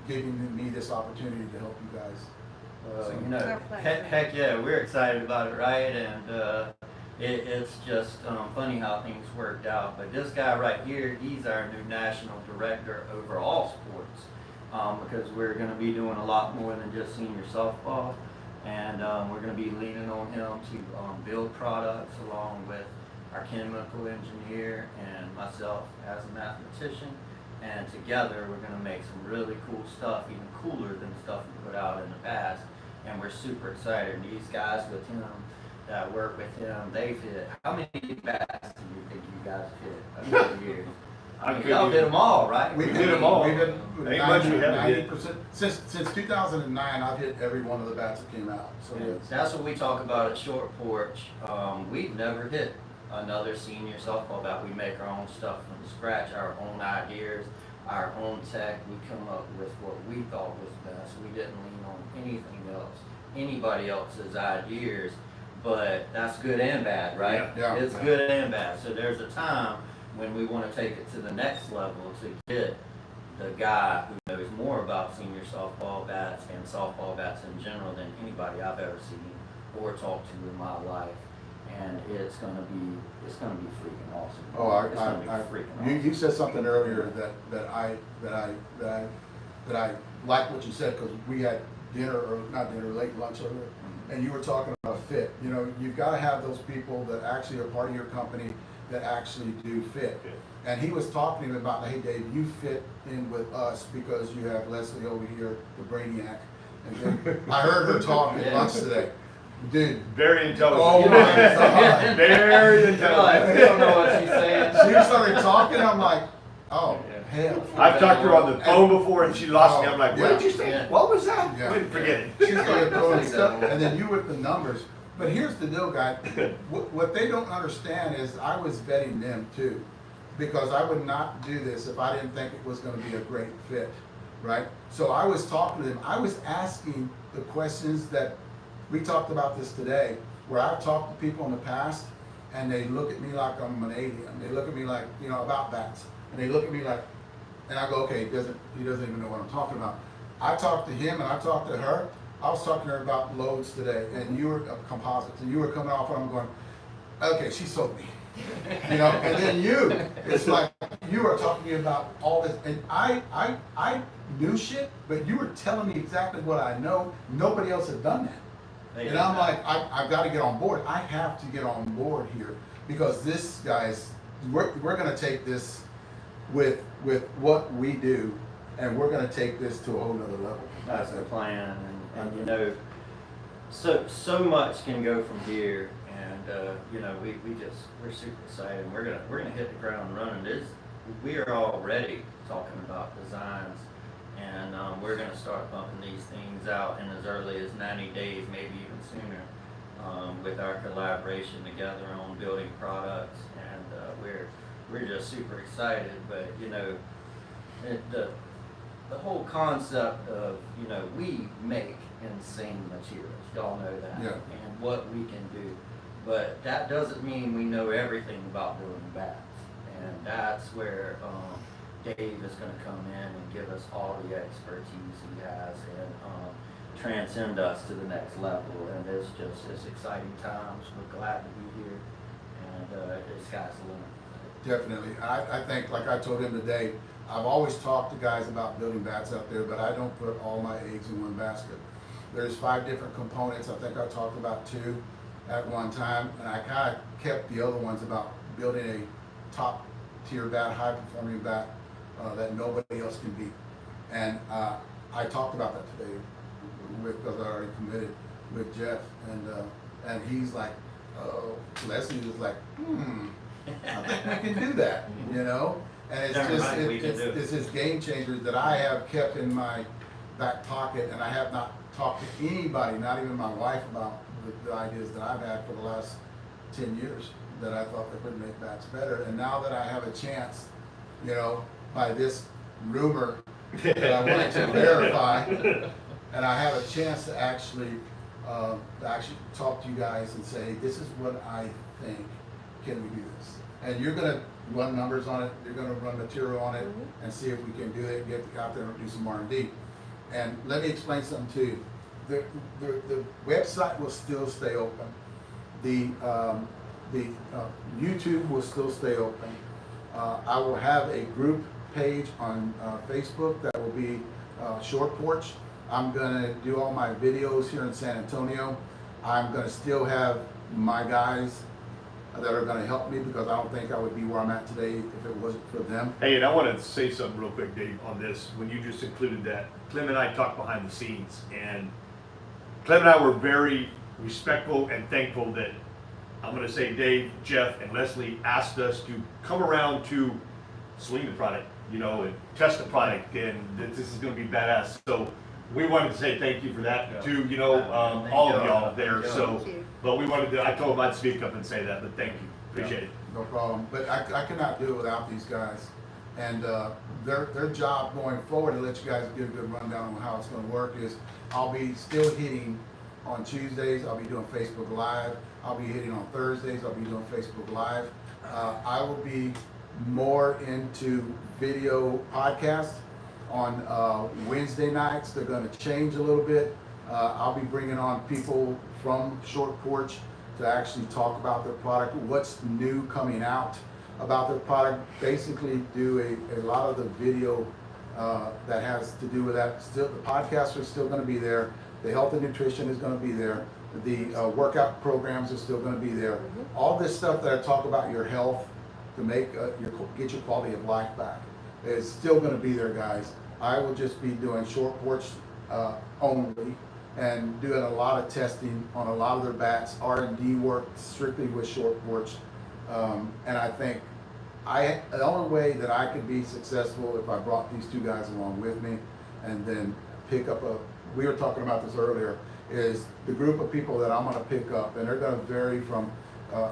[SPEAKER 2] giving me this opportunity to help you guys.
[SPEAKER 6] Heck yeah, we're excited about it, right? And it's just funny how things worked out. But this guy right here, he's our new national director over all sports, because we're going to be doing a lot more than just senior softball. And we're going to be leaning on him to build products, along with our chemical engineer and myself as a mathematician. And together we're going to make some really cool stuff, even cooler than stuff we put out in the past. And we're super excited. And these guys with him that work with him, they've hit, how many bats do you think you guys hit over the years? Y'all did them all, right?
[SPEAKER 2] We
[SPEAKER 3] did them all.
[SPEAKER 2] We've hit
[SPEAKER 3] Ain't much we haven't hit.
[SPEAKER 2] 90%. Since 2009, I've hit every one of the bats that came out. So
[SPEAKER 6] And
[SPEAKER 2] yes.
[SPEAKER 6] that's what we talk about at Short Porch. We've never hit another senior softball bat. We make our own stuff from scratch, our own ideas, our own tech. We come up with what we thought was best. We didn't lean on anything else, anybody else's ideas, but that's good and bad, right?
[SPEAKER 2] Yeah.
[SPEAKER 6] It's good and bad. So there's a time when we want to take it to the next level to get the guy who knows more about senior softball bats and softball bats in general than anybody I've ever seen or talked to in my life. And it's gonna be freaking awesome. It's gonna be freaking awesome.
[SPEAKER 2] You said something earlier that I like what you said, because we had dinner, or not dinner, late lunch earlier, and you were talking about fit. You've got to have those people that actually are part of your company that actually do fit. And he was talking about, hey Dave, you fit in with us because you have Leslie over here, the brainiac, And then I heard her talk at lunch today. Dude,
[SPEAKER 3] Very intelligent.
[SPEAKER 2] oh my God.
[SPEAKER 3] Very
[SPEAKER 6] You're like,
[SPEAKER 3] intelligent.
[SPEAKER 6] we don't know what she's saying.
[SPEAKER 2] She started talking, I'm like, oh, hell.
[SPEAKER 3] I've talked to her on the phone before and she lost me. I'm like, what did you say?
[SPEAKER 6] Yeah.
[SPEAKER 3] What was that?
[SPEAKER 2] Yeah.
[SPEAKER 3] Wait, forget it.
[SPEAKER 2] She started throwing stuff, and then you with the numbers. But here's the deal, guy. What they don't understand is I was vetting them too, because I would not do this if I didn't think it was going to be a great fit, right? So I was talking to them. I was asking the questions that we talked about this today, where I've talked to people in the past, and they look at me like I'm an alien. They look at me like, you know, about bats, and they look at me like, and I go, okay, he doesn't even know what I'm talking about. I talked to him and I talked to her. I was talking to her about loads today, and you were composites, and you were coming off, and I'm going, okay, she sold me. You know, and then you, it's like you are talking to me about all this, and I knew shit, but you were telling me exactly what I know. Nobody else had done that. And I'm like, I've got to get on board. I have to get on board here, because this, guys, we're going to take this with what we do, and we're going to take this to a whole nother level.
[SPEAKER 6] That's the plan, and you know, so much can go from here, and you know, we're super excited. We're gonna hit the ground running. We are already talking about designs, and we're gonna start bumping these things out in as early as 90 days, maybe even sooner, with our collaboration together on building products, and we're just super excited. But you know, the whole concept of, you know, we make insane materials, y'all know that,
[SPEAKER 2] Yeah.
[SPEAKER 6] and what we can do, but that doesn't mean we know everything about building bats, and that's where Dave is going to come in and give us all the expertise he has, and transcend us to the next level. And it's exciting times. We're glad to be here, and the sky's the limit.
[SPEAKER 2] Definitely. I think, like I told him today, I've always talked to guys about building bats out there, but I don't put all my eggs in one basket. There's 5 different components. I think I talked about 2 at one time, and I kind of kept the other ones about building a top tier bat, high performing bat that nobody else can beat. And I talked about that today because I already committed with Jeff, and he's like, oh, Leslie was like, I think we can do that, you know? And it's just, it's this game changer that I have kept in my back pocket, and I have not talked to anybody, not even my wife, about the ideas that I've had for the last 10 years that I thought that would make bats better. And now that I have a chance, you know, by this rumor that I wanted to verify, and I have a chance to actually talk to you guys and say, hey, this is what I think, can we do this? And you're gonna run numbers on it, you're gonna run material on it, and see if we can do it, get out there and do some R&D. And let me explain something to you. The website will still stay open. The YouTube will still stay open. I will have a group page on Facebook that will be Short Porch. I'm gonna do all my videos here in San Antonio. I'm gonna still have my guys that are gonna help me, because I don't think I would be where I'm at today if it wasn't for them.
[SPEAKER 3] Hey, and I want to say something real quick, Dave, on this. When you just included that, Clem and I talked behind the scenes, and Clem and I were very respectful and thankful that, I'm going to say, Dave, Jeff, and Leslie asked us to come around to swing the product, you know, and test the product, and that this is going to be badass. So we wanted to say thank you for that to, you know, all of y'all there. So, but we wanted to, I told them I'd speak up and say that, but thank you. Appreciate it.
[SPEAKER 2] No problem. But I cannot do it without these guys. And their job going forward, to let you guys get a good rundown on how it's going to work, is I'll be still hitting on Tuesdays. I'll be doing Facebook Live. I'll be hitting on Thursdays. I'll be doing Facebook Live. I will be more into video podcasts on Wednesday nights. They're going to change a little bit. I'll be bringing on people from Short Porch to actually talk about their product, what's new coming out about their product. Basically do a lot of the video that has to do with that. Still, the podcasts are still going to be there. The health and nutrition is going to be there. The workout programs are still going to be there. All this stuff that I talk about your health to make get your quality of life back is still going to be there, guys. I will just be doing Short Porch only, and doing a lot of testing on a lot of their bats, R&D work strictly with short porch. And I think the only way that I could be successful if I brought these two guys along with me and then pick up we were talking about this earlier, is the group of people that I'm gonna pick up, and they're gonna vary from,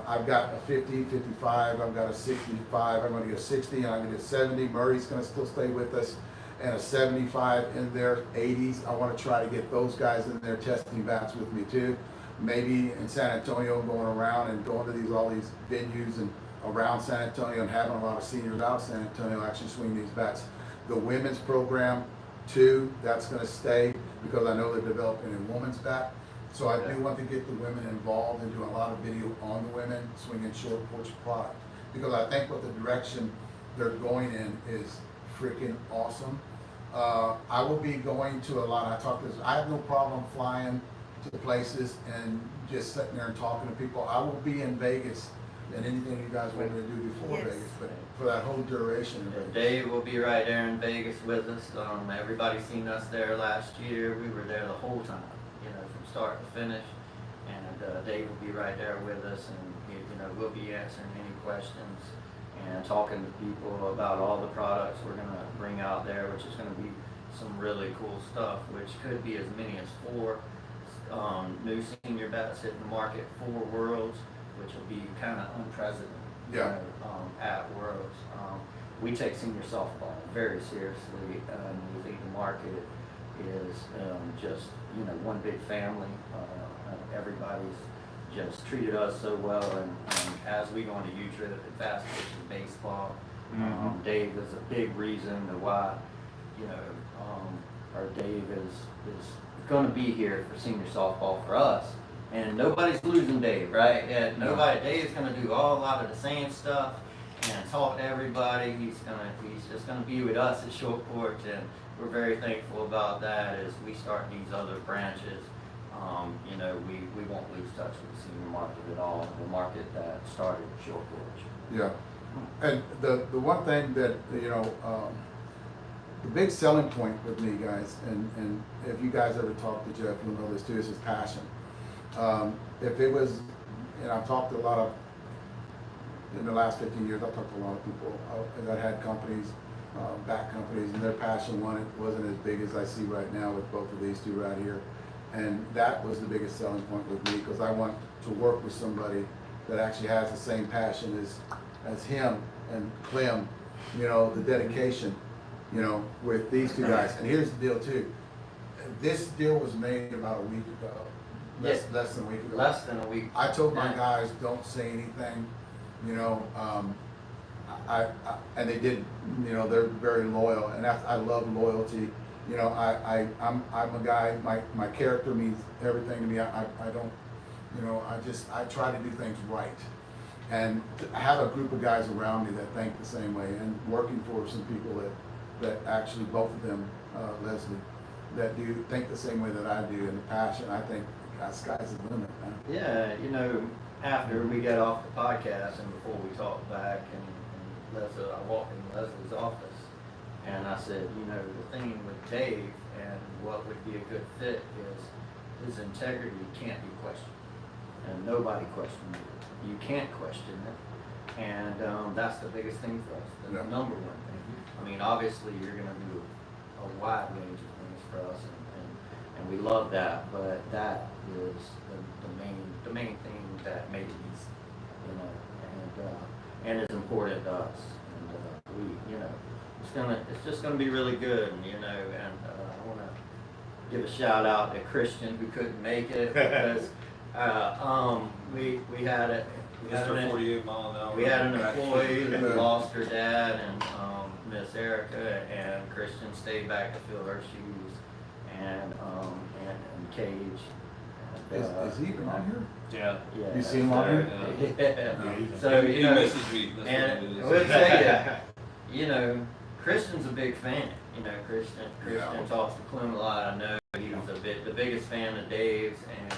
[SPEAKER 2] I've got a 50, 55, I've got a 65, I'm gonna get a 60, and I'm gonna get 70, Murray's gonna still stay with us, and a 75 in their 80s. I wanna try to get those guys in there testing bats with me too. Maybe in San Antonio, going around and going to all these venues and around San Antonio and having a lot of seniors out of San Antonio actually swing these bats. The women's program too, that's gonna stay because I know they're developing a women's bat. So I do want to get the women involved and do a lot of video on the women swinging short porch product. Because I think what the direction they're going in is freaking awesome. I will be going to a lot, I have no problem flying to places and just sitting there and talking to people. I will be in Vegas and anything you guys want me to do before
[SPEAKER 4] Yes.
[SPEAKER 2] Vegas, but for that whole duration of Vegas.
[SPEAKER 6] Dave will be right there in Vegas with us. Everybody's seen us there last year. We were there the whole time, from start to finish. And Dave will be right there with us, and we'll be answering any questions and talking to people about all the products we're gonna bring out there, which is gonna be some really cool stuff, which could be as many as 4 new senior bats hitting the market, 4 worlds, which will be kind of unprecedented.
[SPEAKER 2] Yeah.
[SPEAKER 6] At Worlds. We take senior softball very seriously, and we think the market is just, one big family. Everybody's just treated us so well, and as we go into U-Trip and fast pitch and baseball, Dave is a big reason to why, our Dave is going to be here for senior softball for us. And nobody's losing Dave, right? Yeah, Dave's gonna do a lot of the same stuff and talk to everybody. He's just gonna be with us at Short Porch, and we're very thankful about that as we start these other branches. We won't lose touch with the senior market at all, the market that started Short Porch.
[SPEAKER 2] Yeah, and the one thing that, the big selling point with me, guys, and if you guys ever talk to Jeff, you'll know this too, is his passion. If it was, and I've talked to a lot of, in the last 15 years, I've talked to a lot of people that had companies, back companies, and their passion wasn't as big as I see right now with both of these two right here. And that was the biggest selling point with me, because I want to work with somebody that actually has the same passion as him and Clem, the dedication, with these two guys. And here's the deal too. This deal was made about a week ago. Less than a week ago.
[SPEAKER 6] Less than a week.
[SPEAKER 2] I told my guys, don't say anything, and they did, they're very loyal, and I love loyalty. I'm a guy, my character means everything to me. I don't, I try to do things right. And I have a group of guys around me that think the same way, and working for some people that actually, both of them, Leslie, that do think the same way that I do, and the passion, I think, God, sky's the limit, man.
[SPEAKER 6] Yeah, after we got off the podcast and before we talked back, and I walked in Leslie's office, and I said, the thing with Dave and what would be a good fit is his integrity can't be questioned, and nobody questions it. You can't question it, and that's the biggest thing for us, the number one thing. I mean, obviously, you're going to do a wide range of things for us, and we love that, but that is the main thing that made it easy, and is important to us, and it's just gonna be really good, and I want to give a shout out to Christian who couldn't make it because we had
[SPEAKER 5] Mr. 48 mile an hour.
[SPEAKER 6] We had an employee that lost her dad, and Miss Erica, and Christian stayed back to fill her shoes, and Cage.
[SPEAKER 2] Is he even on here?
[SPEAKER 5] Yeah.
[SPEAKER 6] Yeah.
[SPEAKER 2] You see him on here?
[SPEAKER 6] Yeah. So
[SPEAKER 5] he messaged me. That's
[SPEAKER 6] and
[SPEAKER 5] what it is.
[SPEAKER 6] I would tell you, Christian's a big fan. Christian talks to Clem a lot. I know he was the biggest fan of Dave's, and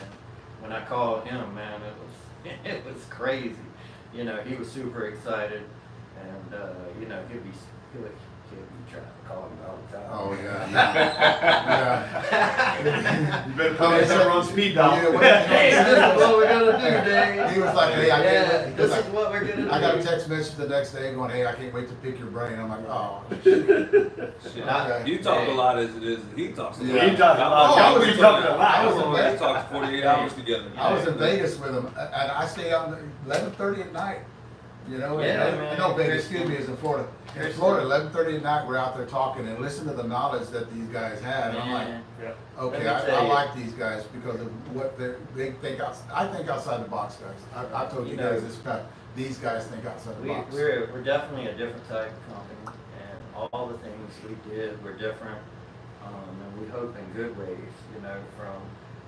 [SPEAKER 6] when I called him, man, it was crazy. He was super excited, and he'll be trying to call me all the time.
[SPEAKER 2] Oh, yeah. Yeah.
[SPEAKER 3] You better put yourself on speed dial.
[SPEAKER 2] Yeah, what-
[SPEAKER 6] Hey, this is what we're gonna do, Dave.
[SPEAKER 2] He was like, hey, I
[SPEAKER 6] Yeah,
[SPEAKER 2] can't,
[SPEAKER 6] this
[SPEAKER 2] because
[SPEAKER 6] is what we're gonna do.
[SPEAKER 2] I got a text message the next day going, hey, I can't wait to pick your brain. I'm like, oh.
[SPEAKER 5] Shit.
[SPEAKER 2] Okay.
[SPEAKER 5] You talk a lot as it is. He talks a lot.
[SPEAKER 2] Yeah.
[SPEAKER 3] He talks a lot.
[SPEAKER 2] Oh, I was
[SPEAKER 3] Y'all be
[SPEAKER 2] in-
[SPEAKER 3] talking a lot.
[SPEAKER 2] I was in-
[SPEAKER 5] We talked 48 hours together.
[SPEAKER 2] I was in Vegas with him, and I stay out 11:30 at night. You know,
[SPEAKER 6] Yeah,
[SPEAKER 2] and,
[SPEAKER 6] man.
[SPEAKER 2] no, Vegas, excuse me, is in Florida. In Florida, 11:30 at night, we're out there talking and listen to the knowledge that these guys have. And I'm like,
[SPEAKER 6] Man,
[SPEAKER 3] Yeah.
[SPEAKER 2] okay,
[SPEAKER 6] Let me
[SPEAKER 2] I
[SPEAKER 6] tell you.
[SPEAKER 2] like these guys because of what they think I think outside the box, guys. I told you
[SPEAKER 6] You know,
[SPEAKER 2] guys this fact. These guys think outside the box.
[SPEAKER 6] we're definitely a different type of company, and all the things we did were different, and we hope in good ways, you know, from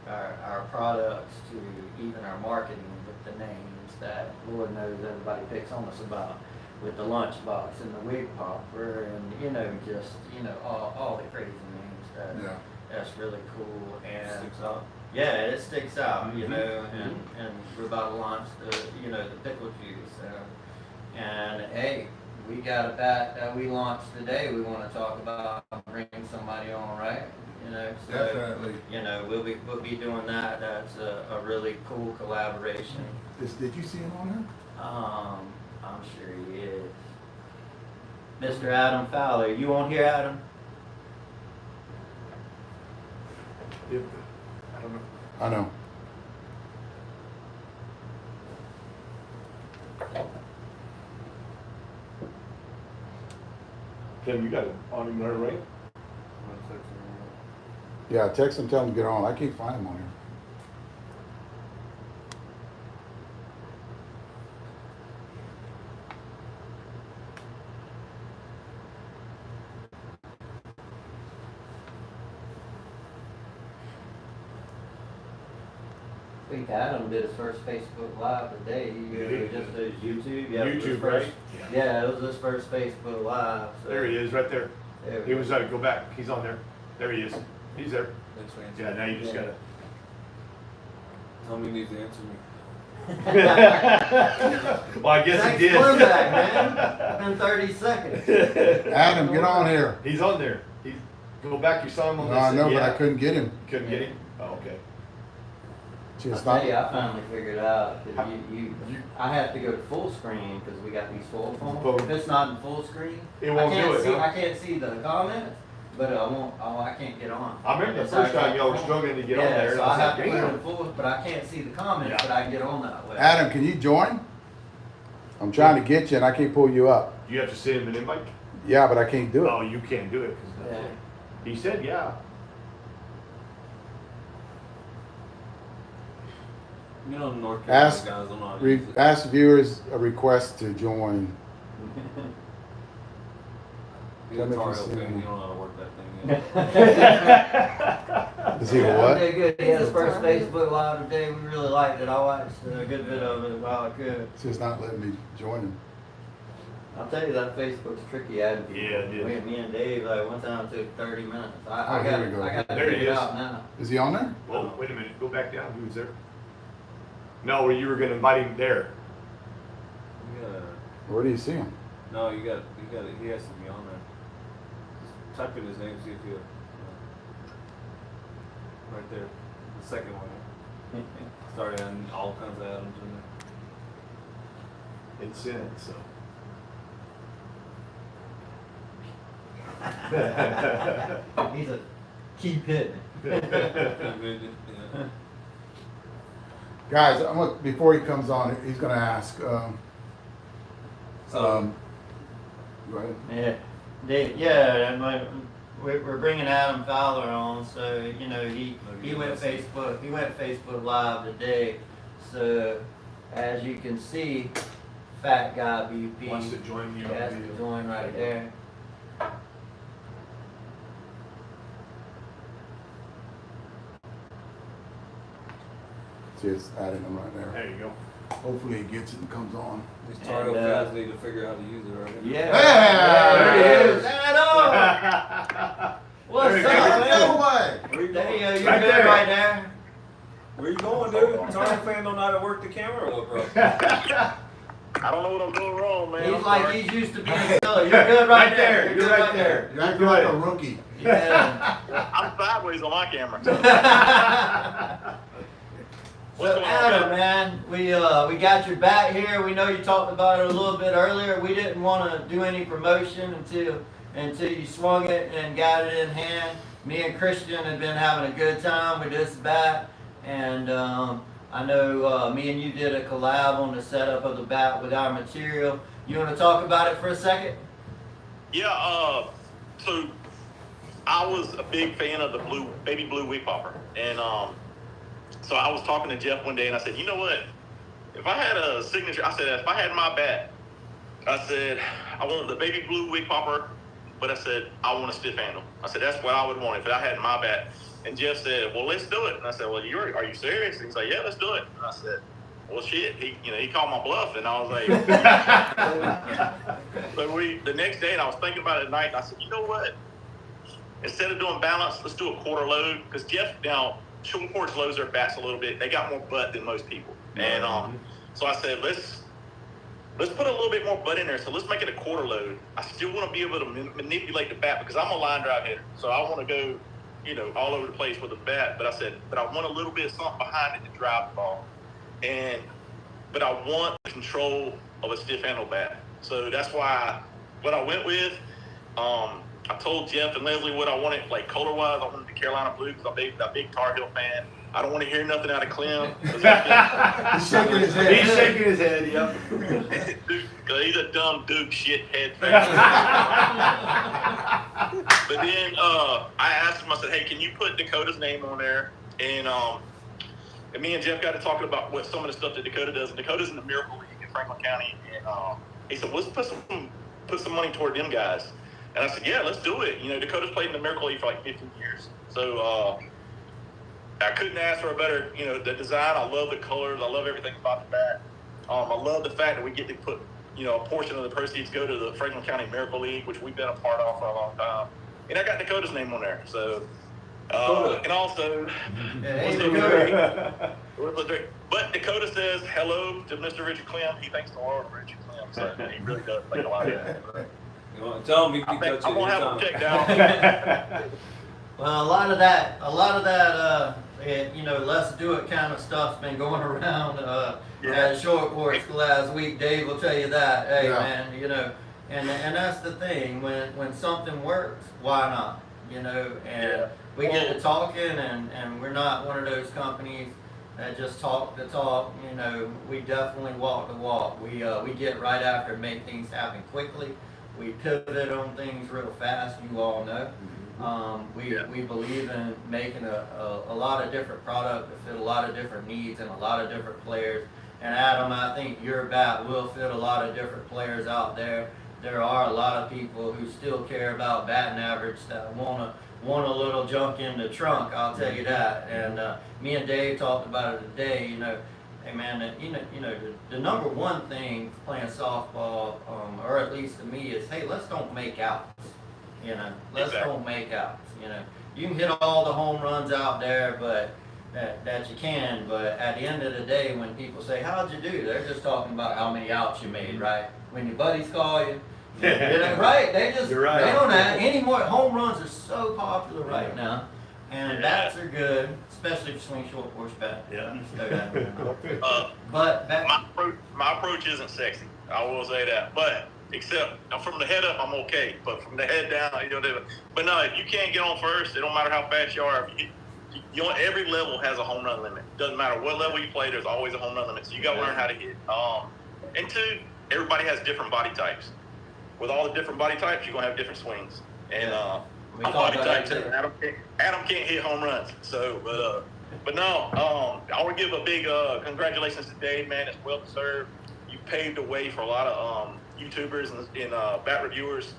[SPEAKER 6] our products to even our marketing with the names that Lord knows everybody picks on us about, with the lunchbox and the wig popper and, you know, just, you know, all the crazy names that,
[SPEAKER 2] Yeah.
[SPEAKER 6] that's really cool. And
[SPEAKER 5] Sticks out.
[SPEAKER 6] yeah, it sticks out, you know, and we're about to launch the, you know, the pickle juice. And hey, we got a bat that we launched today we want to talk about bringing somebody on, right? You know, so,
[SPEAKER 2] Definitely.
[SPEAKER 6] you know, we'll be doing that. That's a really cool collaboration.
[SPEAKER 2] Did you see him on there?
[SPEAKER 6] I'm sure he is. Mr. Adam Fowler, you on here, Adam?
[SPEAKER 3] I don't know.
[SPEAKER 2] I know.
[SPEAKER 3] Tim, you got it on him there, right?
[SPEAKER 2] Yeah, text him, tell him to get on. I can't find him on here.
[SPEAKER 6] I think Adam did his first Facebook Live today. He
[SPEAKER 3] Did he?
[SPEAKER 6] just did YouTube. Yeah, it was his
[SPEAKER 3] YouTube,
[SPEAKER 6] first-
[SPEAKER 3] right?
[SPEAKER 6] Yeah, it was his first Facebook Live. So
[SPEAKER 3] There he is, right there.
[SPEAKER 6] there we
[SPEAKER 3] He
[SPEAKER 6] go.
[SPEAKER 3] was, go back, he's on there. There he is. He's there.
[SPEAKER 5] Thanks for
[SPEAKER 3] Yeah,
[SPEAKER 5] answering.
[SPEAKER 3] now you just
[SPEAKER 6] Yeah.
[SPEAKER 3] gotta.
[SPEAKER 5] Tell me he needs to answer me.
[SPEAKER 3] Well, I guess
[SPEAKER 6] Thanks
[SPEAKER 3] he did.
[SPEAKER 6] for that, man. In 30 seconds.
[SPEAKER 2] Adam, get on here.
[SPEAKER 3] He's on there. He's, go back, you saw him on
[SPEAKER 2] No,
[SPEAKER 3] this.
[SPEAKER 2] I know, but I
[SPEAKER 3] yeah.
[SPEAKER 2] couldn't get him.
[SPEAKER 3] Couldn't get him? Oh, okay.
[SPEAKER 2] Just
[SPEAKER 6] I'll
[SPEAKER 2] not.
[SPEAKER 6] tell you, I finally figured out that I have to go to full screen because we got these full phones. If it's not in full screen,
[SPEAKER 3] It won't
[SPEAKER 6] I can't
[SPEAKER 3] do it,
[SPEAKER 6] see.
[SPEAKER 3] huh?
[SPEAKER 6] I can't see the comments, but I won't. Oh, I can't get on.
[SPEAKER 3] I remember the
[SPEAKER 6] It's
[SPEAKER 3] first
[SPEAKER 6] like-
[SPEAKER 3] time y'all were struggling to get on there, and
[SPEAKER 6] so
[SPEAKER 3] I
[SPEAKER 6] I
[SPEAKER 3] was
[SPEAKER 6] have
[SPEAKER 3] like,
[SPEAKER 6] to put it in
[SPEAKER 3] damn.
[SPEAKER 6] full, but I can't see the comments,
[SPEAKER 3] Yeah.
[SPEAKER 6] but I can get on that way.
[SPEAKER 2] Adam, can you join? I'm trying to get you and I can't pull you up.
[SPEAKER 3] You have to send him an invite?
[SPEAKER 2] Yeah, but I can't do
[SPEAKER 3] Oh,
[SPEAKER 2] it.
[SPEAKER 3] you can't do it, 'cause
[SPEAKER 6] Yeah.
[SPEAKER 3] he said, yeah.
[SPEAKER 5] You know, North Carolina
[SPEAKER 2] Ask,
[SPEAKER 5] guys don't know how to use it.
[SPEAKER 2] ask viewers a request to join.
[SPEAKER 5] The
[SPEAKER 2] Tell me if you
[SPEAKER 5] Ontario
[SPEAKER 2] see
[SPEAKER 5] thing,
[SPEAKER 2] me.
[SPEAKER 5] you don't know how to work that thing yet.
[SPEAKER 2] Is he a what?
[SPEAKER 6] Okay, good. He had his first Facebook Live today. We really liked it. I watched a good bit of it while I could.
[SPEAKER 2] It's just not letting me join him.
[SPEAKER 6] I'll tell you that Facebook's tricky.
[SPEAKER 3] Yeah, it is.
[SPEAKER 6] Me and Dave, like one time it took 30 minutes.
[SPEAKER 2] Oh,
[SPEAKER 6] I
[SPEAKER 2] here
[SPEAKER 6] got
[SPEAKER 2] we go.
[SPEAKER 6] it
[SPEAKER 3] There he
[SPEAKER 6] figured
[SPEAKER 3] is.
[SPEAKER 6] out now.
[SPEAKER 2] Is he on there?
[SPEAKER 3] Whoa, wait a minute, go back down, who's there? No, you were gonna invite him there.
[SPEAKER 5] You gotta,
[SPEAKER 2] Where do you see him?
[SPEAKER 5] no, he has to be on there. Just type in his name, see if he'll. Right there, the second one. Started on all kinds of Adams in there.
[SPEAKER 3] It's in it, so.
[SPEAKER 6] He's a keep hitting.
[SPEAKER 5] Yeah.
[SPEAKER 2] Guys, before he comes on, he's gonna ask,
[SPEAKER 5] So,
[SPEAKER 2] go ahead.
[SPEAKER 6] Yeah, Dave, yeah, and we're bringing Adam Fowler on, so, you know, he went Facebook Live today, so as you can see, Fat Guy BP
[SPEAKER 3] Wants to join you on
[SPEAKER 6] has to
[SPEAKER 3] video.
[SPEAKER 6] join right there.
[SPEAKER 2] See, it's adding him right there.
[SPEAKER 3] There you go.
[SPEAKER 2] Hopefully he gets it and comes on.
[SPEAKER 5] these Ontario
[SPEAKER 6] And,
[SPEAKER 5] guys need to figure out how to use it right
[SPEAKER 6] Yeah,
[SPEAKER 2] There
[SPEAKER 6] there
[SPEAKER 2] he
[SPEAKER 6] he is. Adam! What's
[SPEAKER 3] There he
[SPEAKER 6] up,
[SPEAKER 3] goes.
[SPEAKER 6] man?
[SPEAKER 2] No way!
[SPEAKER 5] Where you
[SPEAKER 6] There you
[SPEAKER 5] going?
[SPEAKER 6] go, you're
[SPEAKER 3] Right
[SPEAKER 6] good
[SPEAKER 3] there.
[SPEAKER 6] right there.
[SPEAKER 5] Where you going, dude? Ontario fan don't know how to work the camera or what, bro?
[SPEAKER 7] I don't know what I'm doing wrong, man.
[SPEAKER 6] He's
[SPEAKER 7] I'm
[SPEAKER 6] like,
[SPEAKER 7] sorry.
[SPEAKER 6] he's used to being You're good right there.
[SPEAKER 3] You're right there.
[SPEAKER 2] You're acting like a rookie.
[SPEAKER 6] Yeah.
[SPEAKER 7] I'm sideways on my camera.
[SPEAKER 6] So Adam, man, we got your bat here. We know you talked about it a little bit earlier. We didn't want to do any promotion until you swung it and got it in hand. Me and Christian have been having a good time with this bat, and I know me and you did a collab on the setup of the bat with our material. You want to talk about it for a second?
[SPEAKER 7] Yeah, so I was a big fan of the baby blue wig popper, and so I was talking to Jeff one day, and I said, you know what? If I had a signature, I said, if I had my bat, I said, I want the baby blue wig popper, but I said, I want a stiff handle. I said, that's what I would want if I had my bat. And Jeff said, well, let's do it. And I said, well, are you serious? And he's like, yeah, let's do it. And I said, well, shit. He called my bluff, and I was like, but the next day, and I was thinking about it at night, and I said, you know what? Instead of doing balance, let's do a quarter load, because Jeff now, short porch loads their bats a little bit. They got more butt than most people, and so I said, let's put a little bit more butt in there. So let's make it a quarter load. I still want to be able to manipulate the bat, because I'm a line drive hitter, so I want to go, all over the place with the bat. But I said, but I want a little bit of something behind it to drive the ball, but I want the control of a stiff handle bat. So that's why what I went with. I told Jeff and Leslie what I wanted, like color-wise. I wanted the Carolina blue because I'm a big Tar Heel fan. I don't want to hear nothing out of Clem.
[SPEAKER 2] He's shaking his head.
[SPEAKER 3] He's shaking his head, yep.
[SPEAKER 7] Because he's a dumb Duke shithead fan. But then I asked him, I said, hey, can you put Dakota's name on there? And me and Jeff got to talking about what some of the stuff that Dakota does. And Dakota's in the Miracle League in Franklin County. And he said, well, let's put some money toward them guys. And I said, yeah, let's do it. Dakota's played in the Miracle League for like 15 years. So I couldn't ask for a better, the design. I love the colors. I love everything about the bat. I love the fact that we get to put, a portion of the proceeds go to the Franklin County Miracle League, which we've been a part of for a long time. And I got Dakota's name on there. So, and also, but Dakota says hello to Mr. Richard Clem. He thinks the world of Richard Clem. So he really does think a lot of that.
[SPEAKER 5] You want to tell him you can touch it
[SPEAKER 7] I'm going to have him checked out.
[SPEAKER 6] Well, a lot of that, let's do it kind of stuff's been going around at Short Porch last week. Dave will tell you that. Hey, man, and that's the thing. When something works, why not? And we get to talking, and we're not one of those companies that just talk the talk. We definitely walk the walk. We get right after, make things happen quickly. We pivot on things real fast, you all know. We believe in making a lot of different product to fit a lot of different needs and a lot of different players. And Adam, I think your bat will fit a lot of different players out there. There are a lot of people who still care about batting average that want a little junk in the trunk, I'll tell you that. And me and Dave talked about it today, hey man, the number one thing playing softball, or at least to me, is hey, let's don't make outs. Let's don't make outs. You can hit all the home runs out there, but that you can. But at the end of the day, when people say, "How'd you do?" they're just talking about how many outs you made, right? When your buddies call you, right? They don't have any more. Home runs are so popular right now. And bats are good, especially for swing short porch bat.
[SPEAKER 3] Yeah.
[SPEAKER 6] But
[SPEAKER 7] my approach isn't sexy. I will say that. But except from the head up, I'm okay. But from the head down, But no, if you can't get on first, it don't matter how fast you are. Every level has a home run limit. Doesn't matter what level you play. There's always a home run limit. So you got to learn how to hit. And two, everybody has different body types. With all the different body types, you're gonna have different swings. And I'm body type too. Adam can't hit home runs. So, but no, I want to give a big congratulations to Dave, man. It's well deserved. You paved the way for a lot of YouTubers and bat reviewers.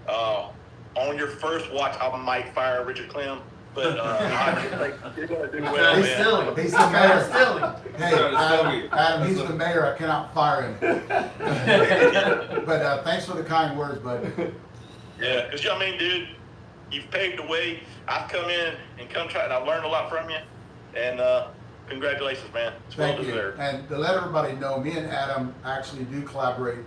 [SPEAKER 7] On your first watch, I might fire Richard Clem, but you're gonna do well, man.
[SPEAKER 2] He's the mayor. Hey, Adam, he's the mayor. I cannot fire him. But thanks for the kind words, bud.
[SPEAKER 7] Yeah, because dude, you've paved the way. I've come in and I've learned a lot from you, and congratulations, man. It's well
[SPEAKER 2] Thank you.
[SPEAKER 7] deserved.
[SPEAKER 2] And to let everybody know, me and Adam actually do collaborate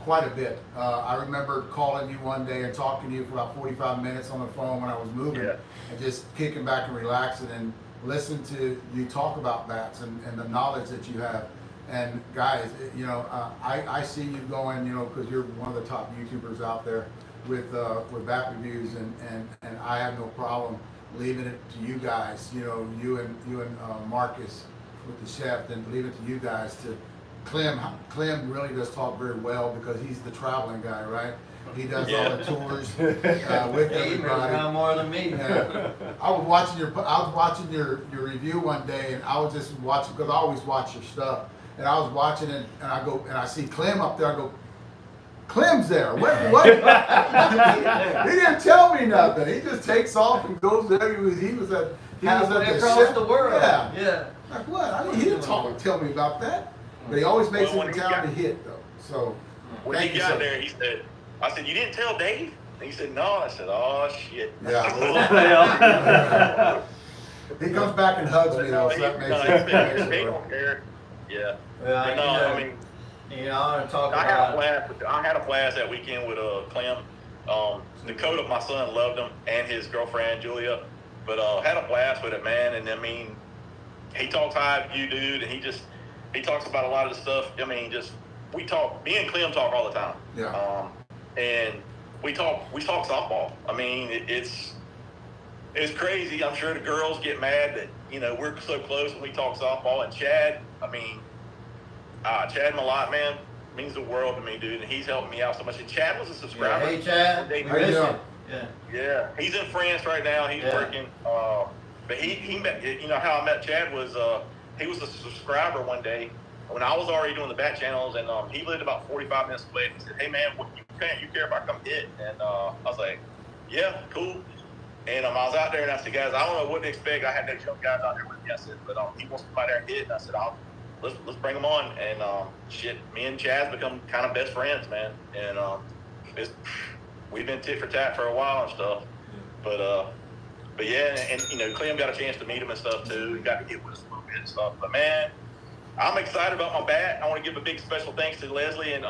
[SPEAKER 2] quite a bit. I remember calling you one day and talking to you for about 45 minutes on the phone when I was moving,
[SPEAKER 7] Yeah.
[SPEAKER 2] and just kicking back and relaxing and listening to you talk about bats and the knowledge that you have. And guys, I see you going, because you're one of the top YouTubers out there with bat reviews, and I have no problem leaving it to you guys. You and Marcus with the chef, and leave it to you guys to. Clem really does talk very well because he's the traveling guy, right? He does all the tours with
[SPEAKER 6] He moves
[SPEAKER 2] everybody.
[SPEAKER 6] around more than me.
[SPEAKER 2] Yeah. I was watching your review one day, and I was just watching because I always watch your stuff. And I was watching it, and I see Clem up there. I go, Clem's there. What? He didn't tell me nothing. He just takes off and goes there. He was at
[SPEAKER 6] Halfway
[SPEAKER 2] the
[SPEAKER 6] across
[SPEAKER 2] chef.
[SPEAKER 6] the world.
[SPEAKER 2] Yeah.
[SPEAKER 6] Yeah.
[SPEAKER 2] Like what? He didn't tell me about that. But he always makes
[SPEAKER 7] Well,
[SPEAKER 2] it
[SPEAKER 7] when
[SPEAKER 2] in
[SPEAKER 7] he
[SPEAKER 2] town
[SPEAKER 7] got-
[SPEAKER 2] to hit though. So
[SPEAKER 7] When
[SPEAKER 2] thank
[SPEAKER 7] he
[SPEAKER 2] you,
[SPEAKER 7] got
[SPEAKER 2] sir.
[SPEAKER 7] there, he said, I said, you didn't tell Dave? And he said, no. I said, oh, shit.
[SPEAKER 2] Yeah. He comes back and hugs me though, so that makes it.
[SPEAKER 7] He don't care. Yeah.
[SPEAKER 6] Well,
[SPEAKER 7] But no, I mean,
[SPEAKER 6] I want to talk
[SPEAKER 7] I had a
[SPEAKER 6] about.
[SPEAKER 7] blast. I had a blast that weekend with Clem. Dakota, my son, loved him, and his girlfriend Julia. But had a blast with it, man. And I mean, he talks high to you, dude, and he talks about a lot of the stuff. I mean, we talk. Me and Clem talk all the time.
[SPEAKER 2] Yeah.
[SPEAKER 7] And we talk softball. I mean, it's crazy. I'm sure the girls get mad that we're so close when we talk softball. And Chad, I mean, Chad Malott, man, means the world to me, dude. And he's helping me out so much. And Chad was a subscriber.
[SPEAKER 6] Hey, Chad.
[SPEAKER 7] They-
[SPEAKER 6] We
[SPEAKER 2] How you
[SPEAKER 6] miss you.
[SPEAKER 2] doing?
[SPEAKER 6] Yeah.
[SPEAKER 7] Yeah, he's in France right now. He's
[SPEAKER 6] Yeah.
[SPEAKER 7] working. But he met. How I met Chad was he was a subscriber one day when I was already doing the bat channels, and he lived about 45 minutes away. And he said, "Hey man, you care if I come hit?" And I was like, "Yeah, cool." And I was out there, and I said, "Guys, I don't know what to expect. I had no jump guys out there with me." I said, "But he wants to come out there and hit." And I said, let's bring him on." And me and Chaz become kind of best friends, man. And we've been tit for tat for a while and stuff. But yeah, and Clem got a chance to meet him and stuff too. He got to get with us a little bit and stuff. But man, I'm excited about my bat. I want to give a big special thanks to Leslie and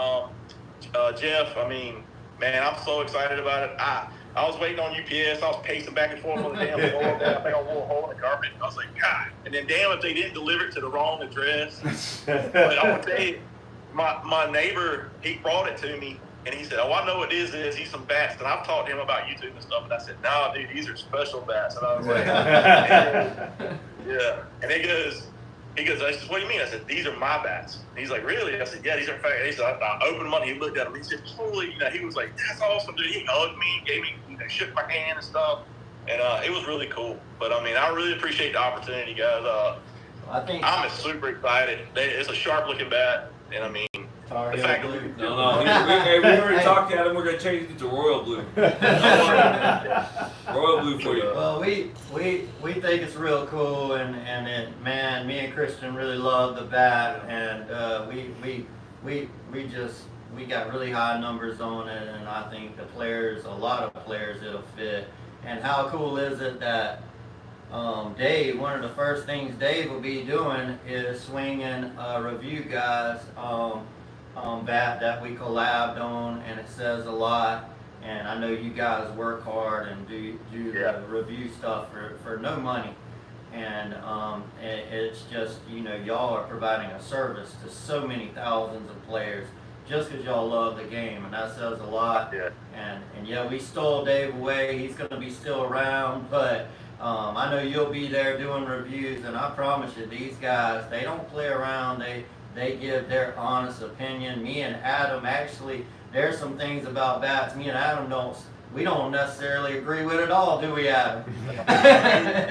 [SPEAKER 7] Jeff. I mean, man, I'm so excited about it. I was waiting on UPS. I was pacing back and forth on the damn floor. I think I wore a hole in the carpet. I was like, God. And then damn if they didn't deliver it to the wrong address. But I want to tell you, my neighbor, he brought it to me. And he said, "Oh, I know what this is. He's some bats." And I've talked to him about YouTube and stuff. And I said, "No, dude, these are special bats." And I was like, "Yeah." And he goes, I said, "What do you mean?" I said, "These are my bats." And he's like, "Really?" I said, "Yeah, these are fake." He said, I opened them up. And he looked at them. He said, "Holy," he was like, "That's awesome, dude." He hugged me, gave me, shook my hand and stuff. And it was really cool. But I mean, I really appreciate the opportunity, guys.
[SPEAKER 6] I think.
[SPEAKER 7] I'm super excited. It's a sharp looking bat. And I mean,
[SPEAKER 6] Tar
[SPEAKER 7] the
[SPEAKER 6] Heel
[SPEAKER 7] fact
[SPEAKER 6] Blue.
[SPEAKER 1] No, we already talked to him. We're gonna change it to royal blue. Royal blue for you.
[SPEAKER 6] Well, we think it's real cool, and man, me and Christian really love the bat, and we got really high numbers on it, and I think a lot of players, it'll fit. And how cool is it that Dave, one of the first things Dave will be doing is swinging a review guys bat that we collabed on, and it says a lot. And I know you guys work hard and do the review stuff for no money. And it's just, y'all are providing a service to so many thousands of players just because y'all love the game, and that says a lot.
[SPEAKER 7] Yeah.
[SPEAKER 6] And yeah, we stole Dave away. He's going to be still around, but I know you'll be there doing reviews, and I promise you, these guys, they don't play around. They give their honest opinion. Me and Adam, actually, there's some things about bats me and Adam we don't necessarily agree with at all, do we, Adam?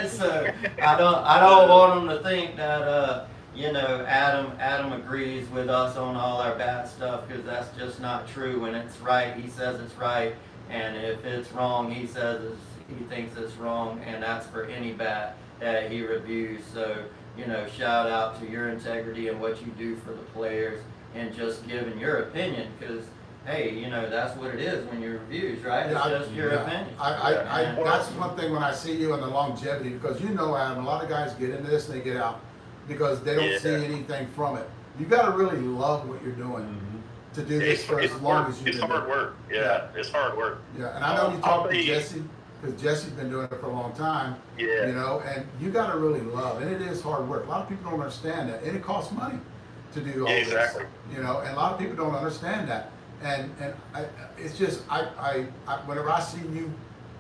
[SPEAKER 6] So I don't want them to think that Adam agrees with us on all our bat stuff, because that's just not true. When it's right, he says it's right, and if it's wrong, he thinks it's wrong, and that's for any bat that he reviews. So shout out to your integrity and what you do for the players, and just giving your opinion, because hey, that's what it is when you reviews, right? It's just your opinion.
[SPEAKER 2] That's one thing when I see you and the longevity, because Adam, a lot of guys get into this and they get out because they don't see anything from it. You got to really love what you're doing to do this for as long as you've
[SPEAKER 7] It's
[SPEAKER 2] been
[SPEAKER 7] hard
[SPEAKER 2] doing it.
[SPEAKER 7] work. Yeah, it's hard work.
[SPEAKER 2] Yeah, and I know you
[SPEAKER 7] I'll
[SPEAKER 2] talked to
[SPEAKER 7] tell you-
[SPEAKER 2] Jesse, because Jesse's been doing it for a long time.
[SPEAKER 7] Yeah.
[SPEAKER 2] You know, and you gotta really love, and it is hard work. A lot of people don't understand that, and it costs money to do all
[SPEAKER 7] Yeah,
[SPEAKER 2] this.
[SPEAKER 7] exactly.
[SPEAKER 2] You know, and a lot of people don't understand that. And it's just, I whenever I see you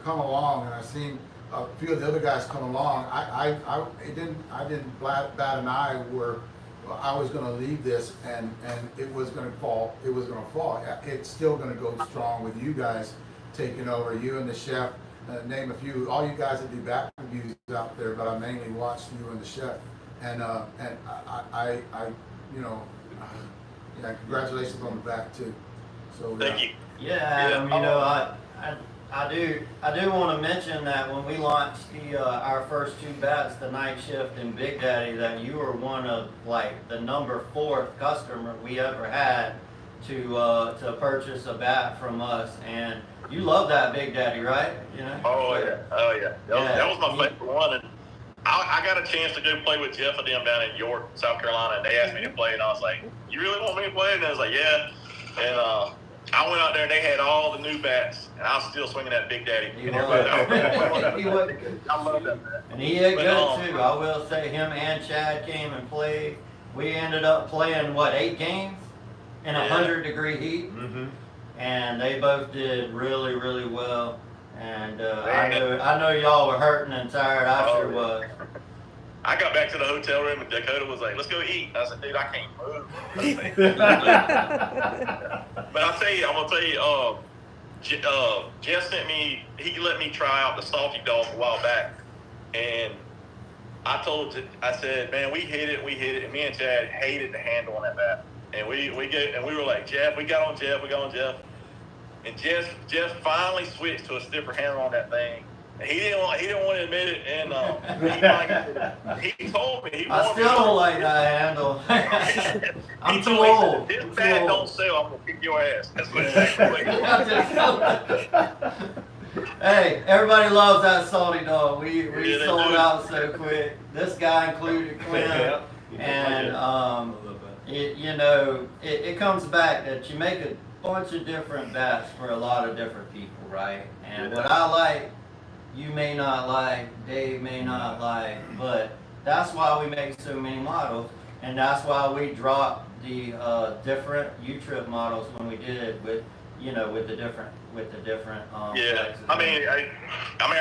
[SPEAKER 2] come along, and I seen a few of the other guys come along, I didn't bat an eye where I was gonna leave this and it was gonna fall. It was gonna fall. It's still gonna go strong with you guys taking over. You and the chef, name a few. All you guys that do back reviews out there, but I mainly watched you and the chef. And I you know, yeah, congratulations on the back too. So
[SPEAKER 7] Thank you.
[SPEAKER 6] Yeah, Adam, you know, I do want to mention that when we launched our first 2 bats, the night shift and Big Daddy, that you were one of like the number 4th customer we ever had to purchase a bat from us, and you love that Big Daddy, right? You know?
[SPEAKER 7] Oh yeah. That was my favorite one, and I got a chance to go play with Jeff and them down in York, South Carolina, and they asked me to play, and I was like, "You really want me to play?" And I was like, "Yeah." And I went out there and they had all the new bats, and I was still swinging that Big Daddy.
[SPEAKER 6] He
[SPEAKER 7] And
[SPEAKER 6] was.
[SPEAKER 7] everybody-
[SPEAKER 6] He was.
[SPEAKER 7] I love that bat.
[SPEAKER 6] And he hit
[SPEAKER 7] But,
[SPEAKER 6] good too. I will say him and Chad came and played. We ended up playing, what, 8 games in
[SPEAKER 7] Yeah.
[SPEAKER 6] 100-degree heat?
[SPEAKER 3] Mm-hmm.
[SPEAKER 6] And they both did really, really well. And
[SPEAKER 7] Man.
[SPEAKER 6] I know y'all were hurting and tired. I
[SPEAKER 7] Oh,
[SPEAKER 6] sure
[SPEAKER 7] yeah.
[SPEAKER 6] was.
[SPEAKER 7] I got back to the hotel room and Dakota was like, "Let's go eat." I said, "Dude, I can't move." But I'm gonna tell you, Jeff sent me. He let me try out the salty dog a while back, and I said, "Man, we hit it, and me and Chad hated the handle on that bat, and we were like, Jeff, we got on Jeff, and Jeff finally switched to a stiffer handle on that thing. And he didn't want to admit it, and he told me he
[SPEAKER 6] I
[SPEAKER 7] wanted
[SPEAKER 6] still
[SPEAKER 7] me
[SPEAKER 6] don't like that handle. I'm
[SPEAKER 7] He
[SPEAKER 6] too
[SPEAKER 7] told me,
[SPEAKER 6] old.
[SPEAKER 7] "This
[SPEAKER 6] I'm too
[SPEAKER 7] bat
[SPEAKER 6] old."
[SPEAKER 7] don't sell. I'm gonna kick your ass." That's what exactly what he told me.
[SPEAKER 6] Hey, everybody loves that salty dog. We
[SPEAKER 7] Yeah, they
[SPEAKER 6] sold
[SPEAKER 7] do.
[SPEAKER 6] out so quick. This guy included Clint. And it comes back that you make a bunch of different bats for a lot of different people, right? And what I like, you may not like, Dave may not like, but that's why we make so many models, and that's why we dropped the different U-trip models when we did with the different
[SPEAKER 7] Yeah,
[SPEAKER 6] flexes.
[SPEAKER 7] I mean,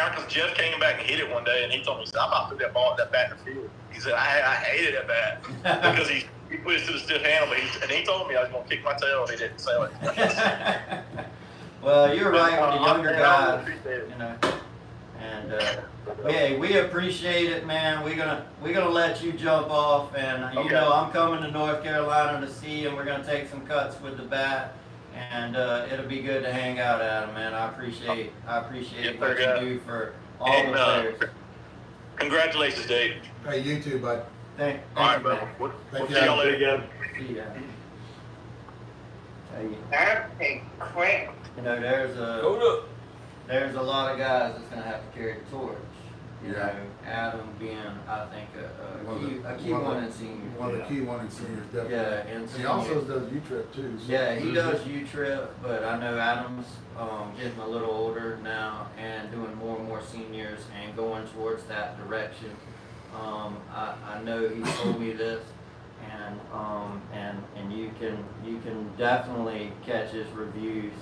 [SPEAKER 7] because Jeff came back and hit it one day, and he told me, he said, "I'm about to put that bat in the field." He said, "I hated that bat because he switched to the stiff handle, and he told me I was gonna kick my tail if he didn't sell it."
[SPEAKER 6] Well, you're right with the younger
[SPEAKER 7] I
[SPEAKER 6] guys,
[SPEAKER 7] appreciate it.
[SPEAKER 6] you know. And we appreciate it, man. We're gonna let you jump off, and you
[SPEAKER 7] Okay.
[SPEAKER 6] know I'm coming to North Carolina to see you, and we're gonna take some cuts with the bat, and it'll be good to hang out, Adam, man. I appreciate
[SPEAKER 7] Yes,
[SPEAKER 6] what
[SPEAKER 7] sir,
[SPEAKER 6] you do for all
[SPEAKER 7] And,
[SPEAKER 6] the players.
[SPEAKER 7] Congratulations, Dave.
[SPEAKER 2] Hey, you too, bud.
[SPEAKER 6] Thank
[SPEAKER 7] All right,
[SPEAKER 6] you,
[SPEAKER 7] brother.
[SPEAKER 6] man.
[SPEAKER 7] We'll
[SPEAKER 2] Thank
[SPEAKER 7] see
[SPEAKER 2] you.
[SPEAKER 7] y'all later.
[SPEAKER 6] See ya. Hey,
[SPEAKER 8] Okay, quick.
[SPEAKER 6] you know, there's a lot of guys that's gonna have to carry the torch. You
[SPEAKER 2] Yeah.
[SPEAKER 6] know, Adam being, I think, a key one in senior.
[SPEAKER 2] One of the key one in seniors, definitely.
[SPEAKER 6] Yeah, and
[SPEAKER 2] He also does U-Trip too. So.
[SPEAKER 6] Yeah, he does U-Trip, but I know Adam's getting a little older now and doing more and more seniors and going towards that direction. I know he told me this, and you can definitely catch his reviews.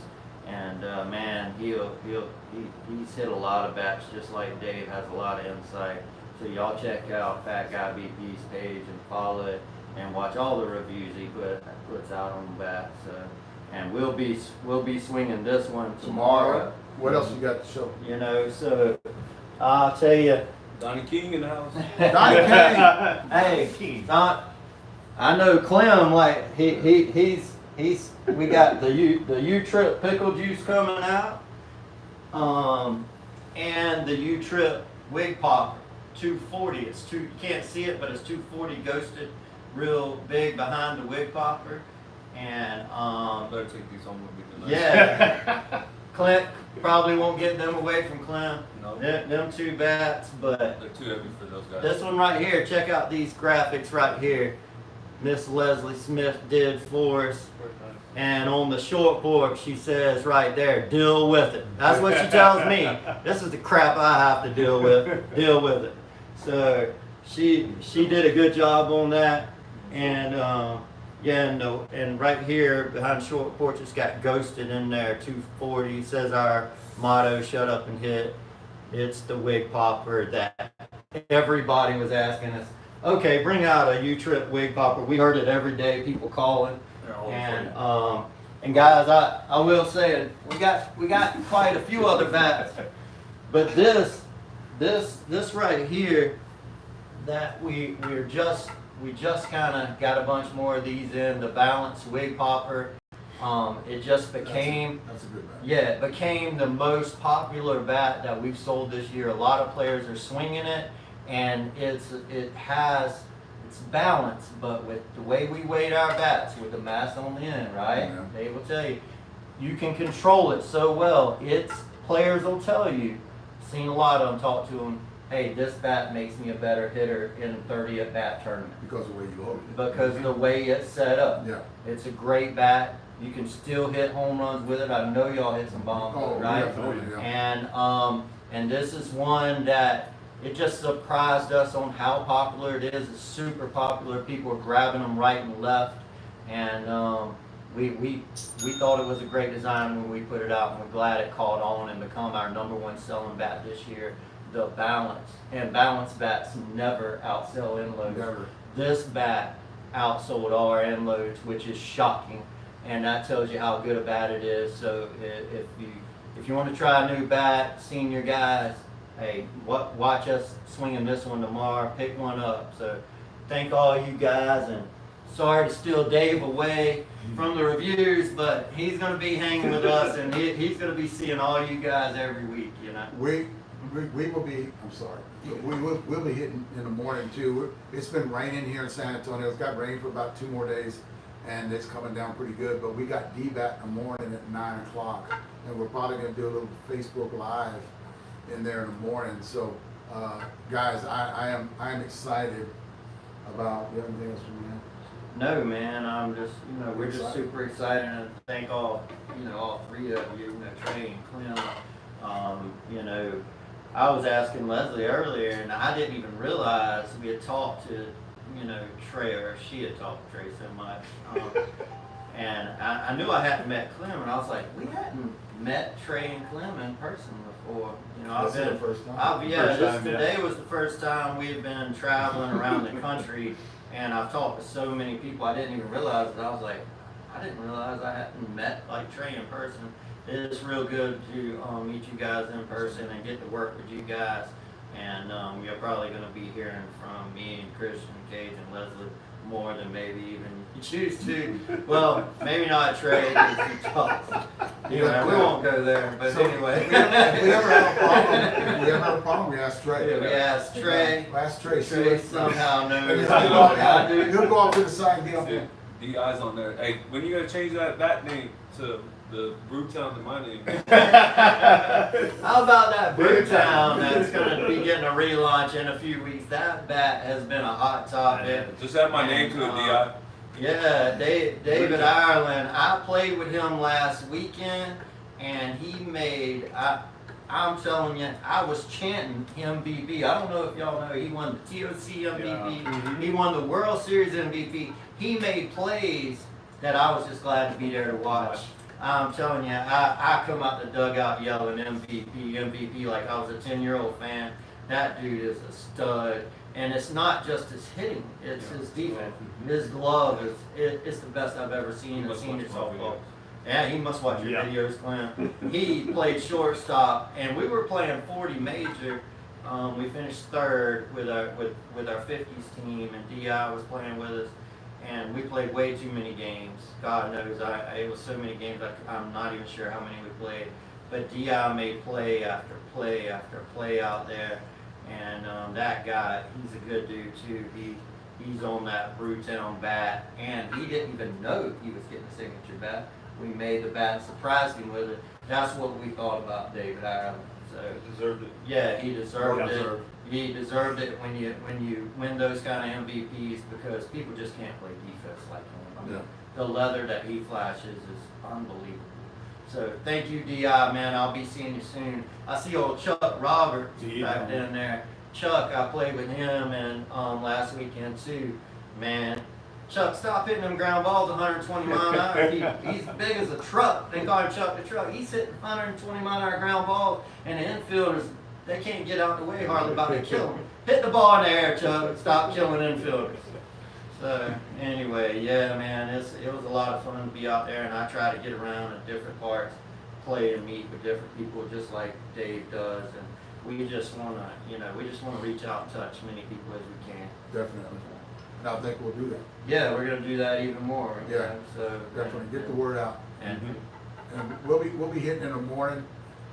[SPEAKER 6] And man, he's hit a lot of bats just like Dave, has a lot of insight. So y'all check out Fat Guy BP's page and follow it and watch all the reviews he puts out on the bats. And we'll be swinging this one tomorrow.
[SPEAKER 2] What else you got to show?
[SPEAKER 6] You know, so I'll tell you.
[SPEAKER 5] Donnie King in the house.
[SPEAKER 2] Donnie King.
[SPEAKER 6] Hey, I know Clem, like he's we got the U-Trip pickle juice coming out, and the U-Trip wig popper 240. You can't see it, but it's 240 ghosted, real big behind the wig popper, and
[SPEAKER 5] Better take these home with me tonight.
[SPEAKER 6] yeah, Clint probably won't get them away from Clem.
[SPEAKER 5] No,
[SPEAKER 6] Them 2 bats, but
[SPEAKER 5] they're too heavy for those guys.
[SPEAKER 6] this one right here, check out these graphics right here. Miss Leslie Smith did for us. And on the short porch, she says right there, deal with it. That's what she tells me. This is the crap I have to deal with. Deal with it. So she did a good job on that. And yeah, and right here behind short porch, it's got ghosted in there. 240 says our motto, shut up and hit. It's the wig popper that everybody was asking us. Okay, bring out a U-Trip wig popper. We heard it every day. People calling. And guys, I will say it. We got quite a few other bats, but this right here, that we just kind of got a bunch more of these in the balance wig popper. It just became
[SPEAKER 2] That's a good bat.
[SPEAKER 6] yeah, it became the most popular bat that we've sold this year. A lot of players are swinging it, and it's balanced, but with the way we weight our bats, with the mass on the end, right?
[SPEAKER 2] Yeah.
[SPEAKER 6] They will tell you, you can control it so well. Players will tell you, seen a lot of them, talk to them, hey, this bat makes me a better hitter in 30 at bat tournament.
[SPEAKER 2] Because of the way you load it.
[SPEAKER 6] Because of the way it's set up.
[SPEAKER 2] Yeah.
[SPEAKER 6] It's a great bat. You can still hit home runs with it. I know y'all hit some bombs with it, right?
[SPEAKER 2] Yeah.
[SPEAKER 6] And this is one that it just surprised us on how popular it is. It's super popular. People are grabbing them right and left. And we thought it was a great design when we put it out, and we're glad it caught on and become our #1 selling bat this year. The balance, and balance bats never outsell end loads.
[SPEAKER 2] Never.
[SPEAKER 6] This bat outsold all our end loads, which is shocking, and that tells you how good a bat it is. So if you want to try a new bat, senior guys, hey, watch us swinging this one tomorrow. Pick one up. So thank all you guys, and sorry to steal Dave away from the reviews, but he's going to be hanging with us, and he's going to be seeing all you guys every week. You know.
[SPEAKER 2] We will be, I'm sorry, we'll be hitting in the morning too. It's been raining here in San Antonio. It's got rain for about 2 more days, and it's coming down pretty good, but we got D-Bat in the morning at 9 o'clock, and we're probably gonna do a little Facebook Live in there in the morning. So, guys, I am excited about, you have anything else from you?
[SPEAKER 6] No, man, I'm just, we're just super excited, and thank all 3 of you, Trey and Clem. I was asking Leslie earlier, and I didn't even realize we had talked to, Trey, or she had talked to Trey so much. And I knew I hadn't met Clem, and I was like, we hadn't met Trey and Clem in person before.
[SPEAKER 2] This is the first time.
[SPEAKER 6] Today was the first time we've been traveling around the country, and I've talked to so many people I didn't even realize that. I was like, I didn't realize I hadn't met like Trey in person. It's real good to meet you guys in person and get to work with you guys. And you're probably going to be hearing from me and Christian, Cage, and Leslie more than maybe even you choose to. Well, maybe not Trey, because he talks. Anyway, we won't go there. But anyway.
[SPEAKER 2] If we ever have a problem, we ask Trey.
[SPEAKER 6] Yeah, we asked Trey.
[SPEAKER 2] Ask Trey.
[SPEAKER 6] Trey somehow knows.
[SPEAKER 2] He'll go off to the side and get up.
[SPEAKER 5] DI's on there. Hey, when you gonna change that bat name to the Brewtown to my name?
[SPEAKER 6] How about that Brewtown that's going to be getting a relaunch in a few weeks? That bat has been a hot topic.
[SPEAKER 5] Just add my name to it, DI.
[SPEAKER 6] Yeah, David Ireland. I played with him last weekend, and he made. I'm telling you, I was chanting MVP. I don't know if y'all know, he won the TOC MVP. Yeah. He won the World Series MVP. He made plays that I was just glad to be there to watch. I'm telling you, I come out the dugout yelling MVP, MVP like I was a 10-year-old fan. That dude is a stud. And it's not just his hitting, it's his defense. His glove it's the best I've ever seen in senior softball. Yeah, he must watch your videos, Clem. He played shortstop, and we were playing 40 major. We finished 3rd with our 50s team, and DI was playing with us. And we played way too many games. God knows, it was so many games, I'm not even sure how many we played. But DI made play after play after play out there. And that guy, he's a good dude too. He's on that Brewtown bat, and he didn't even know he was getting a signature bat. We made the bat and surprised him with it. That's what we thought about David Ireland. So
[SPEAKER 5] Deserved it.
[SPEAKER 6] Yeah, he deserved it. He deserved it when you win those kind of MVPs, because people just can't play defense like him. I mean, the leather that he flashes is unbelievable. So thank you, DI, man. I'll be seeing you soon. I see old Chuck Roberts back down there. Chuck, I played with him and last weekend too. Man, Chuck, stop hitting them ground balls 120 mile an hour. He's big as a truck. They call him Chuck the Truck. He's hitting 120 mile an hour ground balls, and the infielders, they can't get out the way hardly, about to kill him. Hit the ball in the air, Chuck. Stop killing infielders. So anyway, yeah, man, it was a lot of fun to be out there, and I try to get around in different parts, play and meet with different people, just like Dave does, and we just want to reach out and touch as many people as we can.
[SPEAKER 2] Definitely. And I think we'll do that.
[SPEAKER 6] Yeah, we're gonna do that even more. you
[SPEAKER 2] Yeah,
[SPEAKER 6] know, so
[SPEAKER 2] Definitely, get the word out.
[SPEAKER 6] And
[SPEAKER 2] And we'll be hitting in the morning.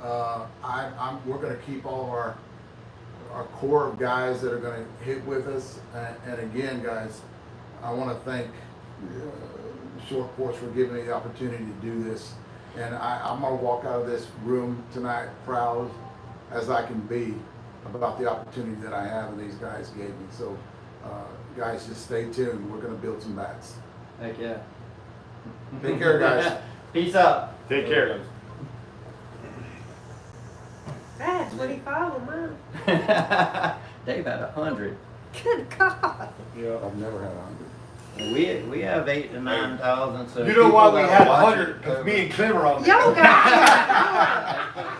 [SPEAKER 2] We're gonna keep all of our core of guys that are gonna hit with us. And again, guys, I wanna thank Short Porch for giving me the opportunity to do this. And I'm gonna walk out of this room tonight proud as I can be about the opportunity that I have and these guys gave me. So, guys, just stay tuned. We're gonna build some bats.
[SPEAKER 6] heck yeah.
[SPEAKER 2] Take care, guys.
[SPEAKER 6] Peace out.
[SPEAKER 3] Take care.
[SPEAKER 4] That's 25 on mine.
[SPEAKER 6] Dave had 100.
[SPEAKER 4] Good God.
[SPEAKER 3] Yeah.
[SPEAKER 2] I've never had 100.
[SPEAKER 6] We have 8,000 to 9,000. So
[SPEAKER 3] You know why
[SPEAKER 6] people
[SPEAKER 3] we
[SPEAKER 6] that
[SPEAKER 3] had
[SPEAKER 6] watch
[SPEAKER 3] 100?
[SPEAKER 6] it
[SPEAKER 3] Because
[SPEAKER 6] over-
[SPEAKER 3] me and Clem are on.
[SPEAKER 4] Y'all got